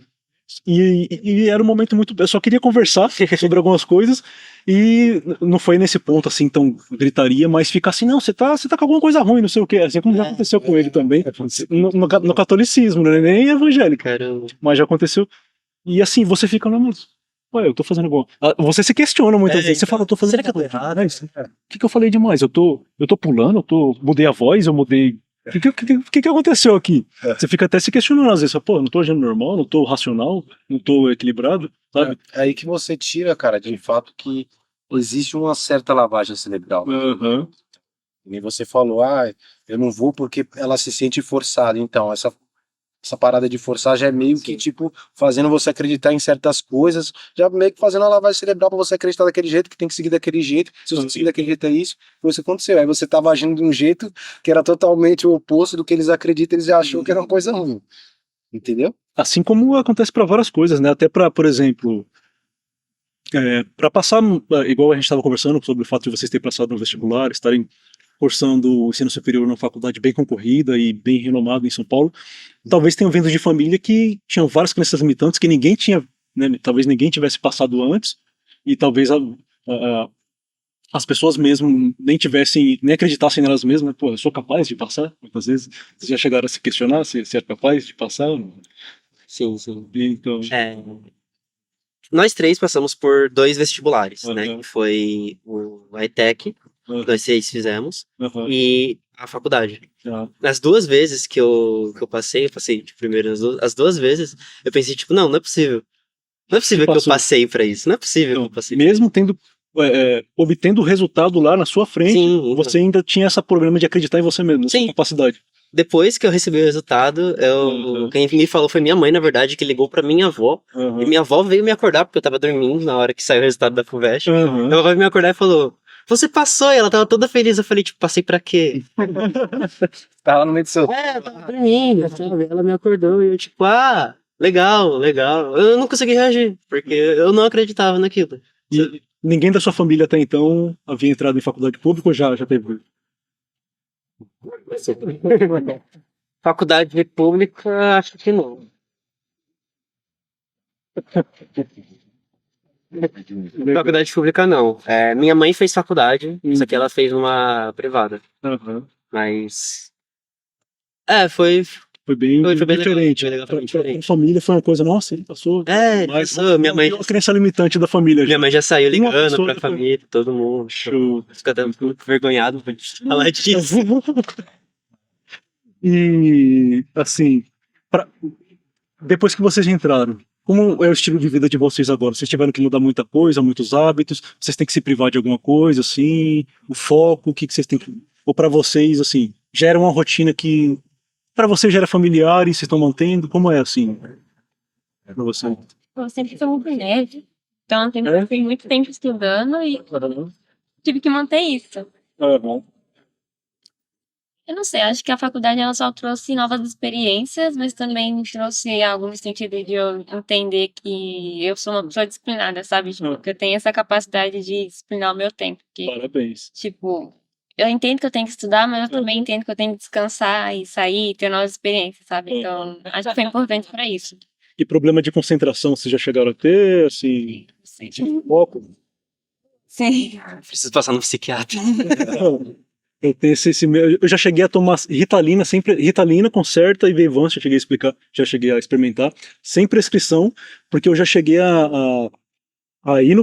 e era um momento muito. Eu só queria conversar sobre algumas coisas, e não foi nesse ponto assim tão gritaria, mas fica assim, não, você tá com alguma coisa ruim, não sei o quê, assim como já aconteceu com ele também, no catolicismo, né, nem evangélico, Caramba. mas já aconteceu. E assim, você fica, não, mas, ué, eu tô fazendo igual. Você se questiona muitas vezes. Você fala, eu tô fazendo. Será que eu tô errado? Mas, o que eu falei demais? Eu tô pulando, mudei a voz, eu mudei. O que aconteceu aqui? Você fica até se questionando às vezes, pô, não tô agindo normal, não tô racional, não tô equilibrado, sabe? É aí que você tira, cara, de fato que existe uma certa lavagem cerebral. Aham. Nem você falou, eu não vou porque ela se sente forçada. Então, essa parada de forçar já é meio que, tipo, fazendo você acreditar em certas coisas, já meio que fazendo uma lavagem cerebral pra você acreditar daquele jeito, que tem que seguir daquele jeito. Se você seguir daquele jeito é isso, foi isso que aconteceu. Aí você tava agindo de um jeito que era totalmente o oposto do que eles acreditam, eles já achou que era uma coisa ruim. Entendeu? Assim como acontece para várias coisas, né? Até para, por exemplo, para passar, igual a gente estava conversando sobre o fato de vocês terem passado no vestibular, estarem cursando o ensino superior numa faculdade bem concorrida e bem renomada em São Paulo, talvez tenham vindo de família que tinham várias crenças limitantes que ninguém tinha, né, talvez ninguém tivesse passado antes, e talvez as pessoas mesmo nem tivessem, nem acreditassem nelas mesmas, né? Pô, eu sou capaz de passar? Muitas vezes vocês já chegaram a se questionar se é capaz de passar? Sim, sim. Então, Nós três passamos por 2 vestibulares, né? Uhum. Que foi o ITEC, nós 6 fizemos, aham, e a faculdade. já. Nas 2 vezes que eu passei de primeiro as duas vezes, eu pensei, tipo, não é possível. Não é possível que eu passou. passei pra isso. Não é possível que Então, eu passei. mesmo obtendo o resultado lá na sua frente, Sim, você ainda tinha esse problema de acreditar em você mesmo, na sua Sim. capacidade. Depois que eu recebi o resultado, Uhum. quem me falou foi minha mãe, na verdade, que ligou pra minha avó. Uhum. E minha avó veio me acordar, porque eu tava dormindo na hora que saiu o resultado da FUVEST. Uhum. Minha avó veio me acordar e falou: Você passou? E ela tava toda feliz. Eu falei, tipo, passei pra quê? Tava no meio do seu. Eu tava dormindo, sabe? Ela me acordou e eu, tipo, legal, legal. Eu não consegui reagir, porque eu não acreditava naquilo. E ninguém da sua família até então havia entrado em faculdade pública ou já teve? Faculdade pública, acho que não. Faculdade pública, não. Minha mãe fez faculdade, só que ela fez uma privada. Uhum. Mas. Foi Foi bem Foi bem diferente. legal, foi bem diferente. Pra família foi uma coisa, nossa, ele passou. Mas passou, minha mãe. é uma crença limitante da família. Minha mãe já saiu Uma ligando pessoa pra já foi- família, todo mundo. Show. Fica até muito vergonhado pra falar disso. E, assim, depois que vocês entraram, como é o estilo de vida de vocês agora? Vocês tiveram que mudar muita coisa, muitos hábitos? Vocês têm que se privar de alguma coisa, assim? O foco, o que vocês têm que... Ou pra vocês, assim, já era uma rotina que pra vocês já era familiar e vocês estão mantendo? Como é, assim, pra você? Eu sempre fui muito nerd. Então, eu sempre fui muito tempo estudando e tive que manter isso. Uhum. Eu não sei, acho que a faculdade ela só trouxe novas experiências, mas também trouxe algo no sentido de eu entender que eu sou uma pessoa disciplinada, sabe? Tipo, que eu tenho essa capacidade de disciplinar o meu tempo. Que, Parabéns. tipo, eu entendo que eu tenho que estudar, mas eu também entendo que eu tenho que descansar e sair, ter novas experiências, sabe? Então, acho que foi importante pra isso. E problema de concentração, vocês já chegaram a ter, assim, de foco? Sim. Preciso passar no psiquiatra. Eu tenho eu já cheguei a tomar Ritalina, sempre Ritalina Concerta e Veivan, já cheguei a explicar, já cheguei a experimentar, sem prescrição, porque eu já cheguei a ir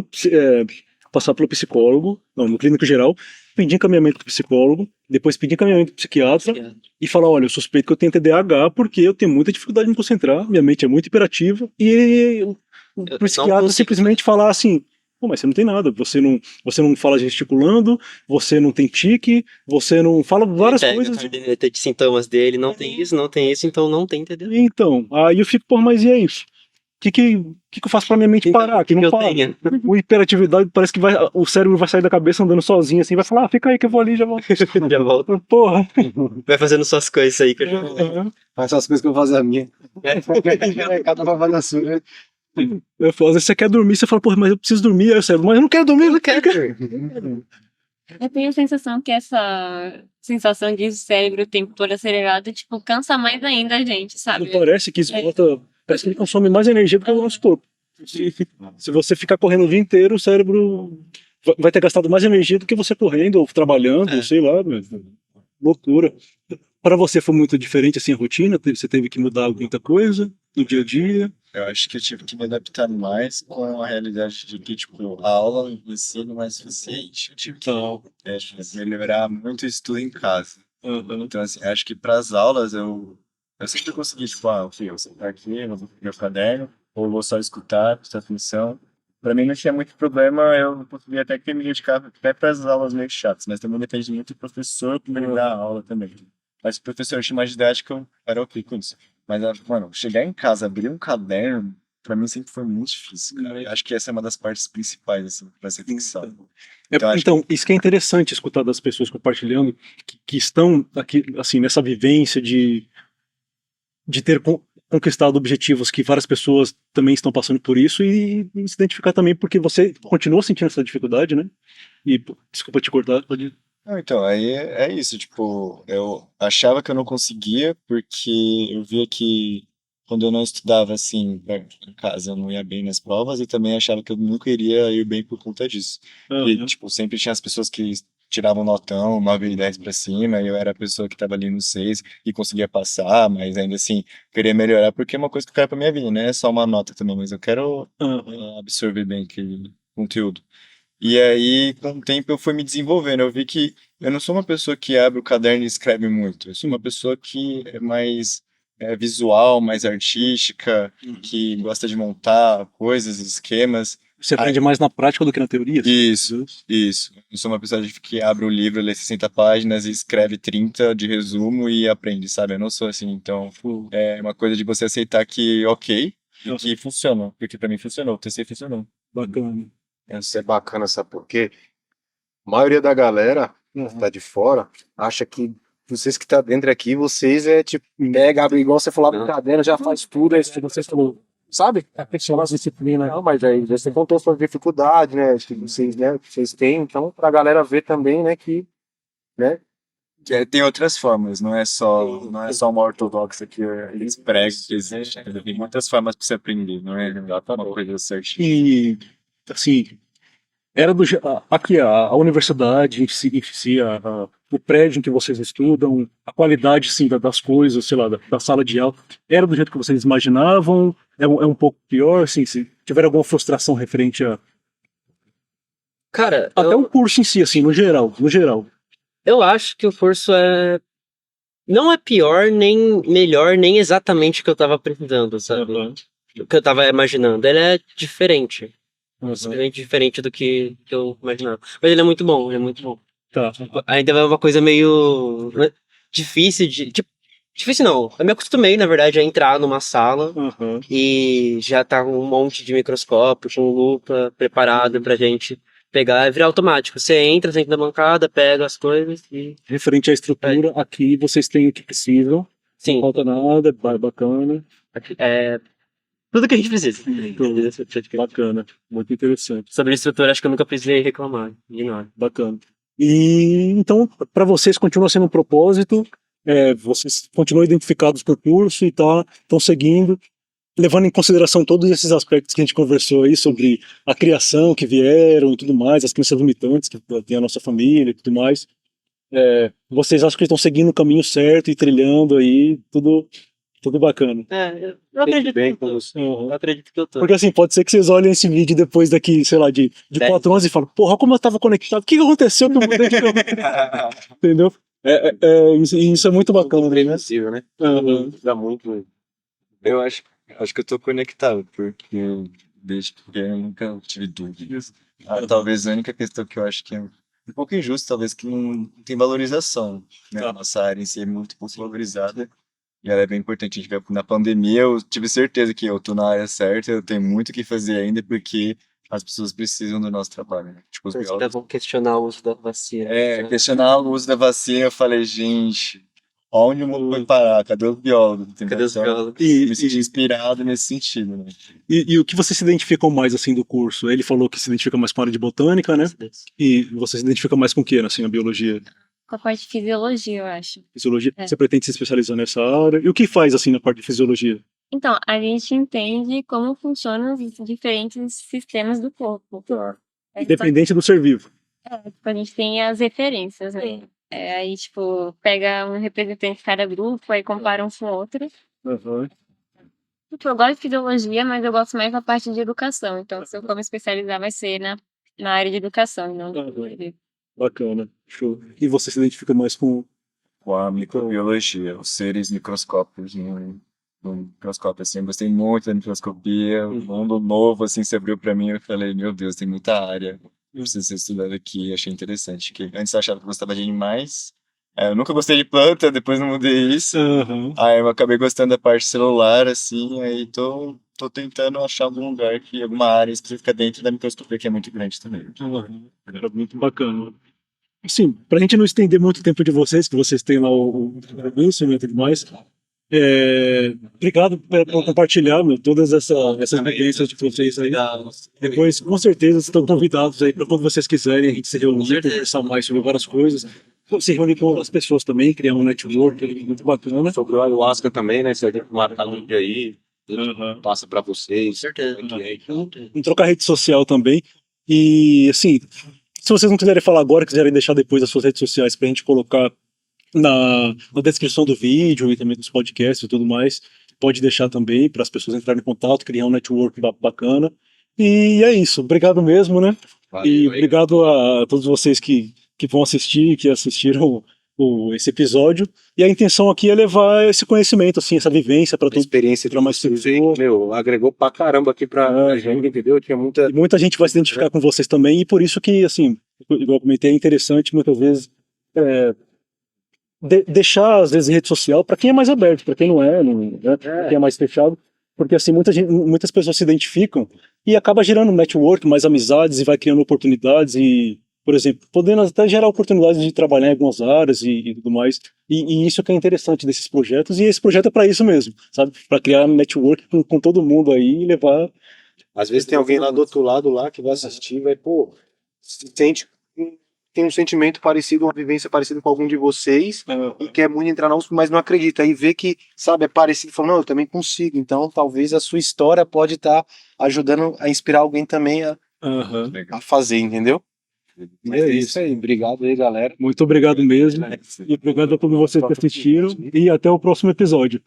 passar pelo psicólogo, não, no clínico geral, pedir encaminhamento pro psicólogo, depois pedir encaminhamento pro psiquiatra e falar, olha, eu suspeito que eu tenho TDAH porque eu tenho muita dificuldade em me concentrar, minha mente é muito hiperativa, e o não psiquiatra consigo. simplesmente falar assim, pô, mas você não tem nada, você não fala gesticulando, você não tem tique, você não fala várias Pega coisas. a caderneta de sintomas dele, não tem isso, então não tem, entendeu? Então, aí eu fico, pô, mas e é isso? O que eu faço pra minha mente parar? Que Que não eu para. tenha. O hiperatividade parece que o cérebro vai sair da cabeça andando sozinho, assim, vai falar, ah, fica aí que eu vou ali, já volto. Já volta. Porra. Vai fazendo suas coisas aí que eu já Faz as coisas que eu vou fazer a minha. Cada um vai fazer a sua, né? Às vezes você quer dormir, você fala, porra, mas eu preciso dormir, aí o cérebro, mas eu não quero dormir, eu não quero. Eu tenho a sensação que essa sensação de cérebro o tempo todo acelerado, tipo, cansa mais ainda a gente, sabe? Não parece que esgota, parece que ele consome mais energia do que o nosso corpo. Se você ficar correndo o dia inteiro, o cérebro vai ter gastado mais energia do que você correndo ou trabalhando, sei lá, loucura. Para você foi muito diferente assim a rotina? Você teve que mudar muita coisa no dia a dia? Eu acho que eu tive que me adaptar mais com a realidade de que, tipo, a aula em ensino mais suficiente. Eu tive que melhorar muito isso tudo em casa. Então, assim, acho que para as aulas eu sempre consegui, tipo, ok, eu vou sentar aqui, eu vou pegar meu caderno, ou vou só escutar, prestar atenção. Para mim não tinha muito problema, eu conseguia até que me dedicar até para as aulas meio chatas, mas também depende muito do professor para me dar a aula também. Mas se o professor tinha mais didática, eu era ok com isso. Mas, mano, chegar em casa, abrir um caderno, pra mim sempre foi muito difícil, cara. Eu acho que essa é uma das partes principais, assim, pra ser fixado. Então, isso que é interessante escutar das pessoas compartilhando que estão aqui, assim, nessa vivência de ter conquistado objetivos que várias pessoas também estão passando por isso e se identificar também porque você continua sentindo essa dificuldade, né? E, desculpa te cortar, pode... Não, então, aí é isso, tipo, eu achava que eu não conseguia porque eu via que quando eu não estudava, assim, pra casa, eu não ia bem nas provas e também achava que eu nunca iria ir bem por conta disso. E, tipo, sempre tinha as pessoas que tiravam notão, 9 e 10 pra cima, e eu era a pessoa que tava ali no 6 e conseguia passar, mas ainda assim, queria melhorar porque é uma coisa que eu quero pra minha vida, não é só uma nota também, mas eu quero absorver bem aquele conteúdo. E aí, com o tempo, eu fui me desenvolvendo. Eu vi que eu não sou uma pessoa que abre o caderno e escreve muito. Eu sou uma pessoa que é mais visual, mais artística, que gosta de montar coisas, esquemas. Você aprende mais na prática do que na teoria? Isso. Eu sou uma pessoa que abre o livro, lê 60 páginas e escreve 30 de resumo e aprende, sabe? Eu não sou assim. Então, é uma coisa de você aceitar que, ok, e que funciona. Porque pra mim funcionou, o TCC funcionou. Bacana. Isso é bacana, sabe por quê? A maioria da galera que tá de fora acha que vocês que tá dentro aqui, vocês tipo, pega, abre igual você falava no caderno, já faz tudo, aí vocês falou, sabe? Perfeccionar as disciplinas. Não, mas aí você contou suas dificuldades, né? Que vocês têm, então pra galera ver também, né, que, né? Tem outras formas, não é só uma ortodoxa que eles pregam que existe. Tem muitas formas para você aprender, não é uma coisa certinha. E, assim, aqui a universidade em si, o prédio em que vocês estudam, a qualidade, assim, das coisas, sei lá, da sala de aula, era do jeito que vocês imaginavam? É um pouco pior, assim, se tiver alguma frustração referente a... Cara, Até o curso em si, assim, no geral. eu acho que o curso não é pior, nem melhor, nem exatamente o que eu tava precisando, sabe? O que eu tava imaginando. Ele é diferente. Simplesmente diferente do que eu imaginava. Mas ele é muito bom, Tá. Ainda é uma coisa meio difícil de... Tipo, difícil não. Eu me acostumei, na verdade, a entrar numa sala e já tá um monte de microscópio com lupa preparado pra gente pegar e virar automático. Você entra, senta na bancada, pega as coisas e... Referente à estrutura, aqui vocês têm o que precisam. Sim. Não falta nada, bacana. Tudo que a gente precisa. Bacana, muito interessante. Sobre a estrutura, acho que eu nunca precisei reclamar de nada. Bacana. E então, para vocês continua sendo um propósito, vocês continuam identificados com o curso e estão seguindo. levando em consideração todos esses aspectos que a gente conversou aí sobre a criação que vieram e tudo mais, as crianças vomitantes que tem a nossa família e tudo mais, vocês acham que estão seguindo o caminho certo e trilhando aí tudo bacana? Eu acredito bem que eu com tô. você. Eu acredito que eu tô. Porque assim, pode ser que vocês olhem esse vídeo depois daqui, sei lá, de 4 anos e falem, porra, como eu tava conectado, o que aconteceu que eu mudei de caminho? Entendeu? Isso é muito bacana. Né? Possível, né? Aham. Dá muito. Eu acho que eu tô conectado, porque desde pequeno eu nunca tive dúvidas. Talvez a única questão que eu acho que é um pouco injusto, talvez que não tem valorização, né? A nossa área em si é muito pouco valorizada e ela é bem importante. A gente vê na pandemia, eu tive certeza que eu tô na área certa, eu tenho muito o que fazer ainda, porque as pessoas precisam do nosso trabalho, né? Tipo, os Ainda biólogos. vão questionar o uso da vacina. Questionar o uso da vacina, eu falei, gente, onde o mundo foi parar? Cadê os biólogos? Entendeu? Cadê os Então, biólogos? me senti inspirado nesse sentido, né? E o que você se identificou mais, assim, do curso? Ele falou que se identifica mais com a área de botânica, né? E você se identifica mais com o que, assim, a biologia, Com a parte de fisiologia, eu acho. fisiologia? É. Você pretende se especializar nessa área? E o que faz, assim, na parte de fisiologia? Então, a gente entende como funcionam os diferentes sistemas do corpo. Independente do ser vivo. A gente tem as referências, né? Aí, tipo, pega um representante de cada grupo, aí compara um com o outro. Aham. Tipo, eu gosto de fisiologia, mas eu gosto mais da parte de educação. Então, se eu for me especializar, vai ser na área de educação, e não de biologia. Bacana. Show. E você se identifica mais com... Com a microbiologia, os seres microscópicos no microscópio, assim, eu gostei muito da microscopia, um mundo novo, assim, se abriu pra mim, eu falei, meu Deus, tem muita área, precisa ser estudado aqui, achei interessante, que antes eu achava que eu gostava de animais, eu nunca gostei de planta, depois não mudei isso, Aham. aí eu acabei gostando da parte celular, assim, aí tô tentando achar algum lugar alguma área específica dentro da microscopia, que é muito grande também. Era muito bacana. Assim, pra gente não estender muito tempo de vocês, que vocês têm lá o compromisso e tudo mais, obrigado por compartilhar, meu, todas essas vivências de vocês aí. Depois, com certeza, estão convidados aí para quando vocês quiserem a gente se reunir, conversar mais sobre várias coisas. Se reunir com outras pessoas também, criar um network muito bacana. Sobre o ayahuasca também, né? Se a gente marcar um dia aí, Aham. passa pra vocês. Com certeza. Em trocar rede social também. E, assim, se vocês não quiserem falar agora, quiserem deixar depois as suas redes sociais pra gente colocar na descrição do vídeo e também dos podcasts e tudo mais, pode deixar também para as pessoas entrarem em contato, criar um network bacana. E é isso. Obrigado mesmo, né? E obrigado a todos vocês que vão assistir, que assistiram esse episódio. E a intenção aqui é levar esse conhecimento, assim, essa vivência para A experiência pra mais vocês, pessoas. meu, agregou pra caramba aqui pra gente, entendeu? Tinha muita. E muita gente vai se identificar com vocês também, e por isso que, assim, igual eu comentei, é interessante muitas vezes deixar, às vezes, rede social para quem é mais aberto, para quem não é, pra quem é mais fechado, porque, assim, muitas pessoas se identificam e acaba gerando um network, mais amizades, e vai criando oportunidades e, por exemplo, podendo até gerar oportunidades de trabalhar em algumas áreas e tudo mais. E isso que é interessante desses projetos, e esse projeto é para isso mesmo, sabe? Para criar network com todo mundo aí e levar. Às vezes tem alguém lá do outro lado lá que vai assistir, vai, pô, se sente, tem um sentimento parecido, uma vivência parecida com algum de vocês, e quer muito entrar na USP, mas não acredita. Aí vê que, sabe, é parecido, fala, não, eu também consigo. Então, talvez a sua história pode estar ajudando a inspirar alguém também a fazer, entendeu? Mas é isso aí. Obrigado aí, galera. Muito obrigado mesmo. E obrigado a todos vocês que assistiram. E até o próximo episódio.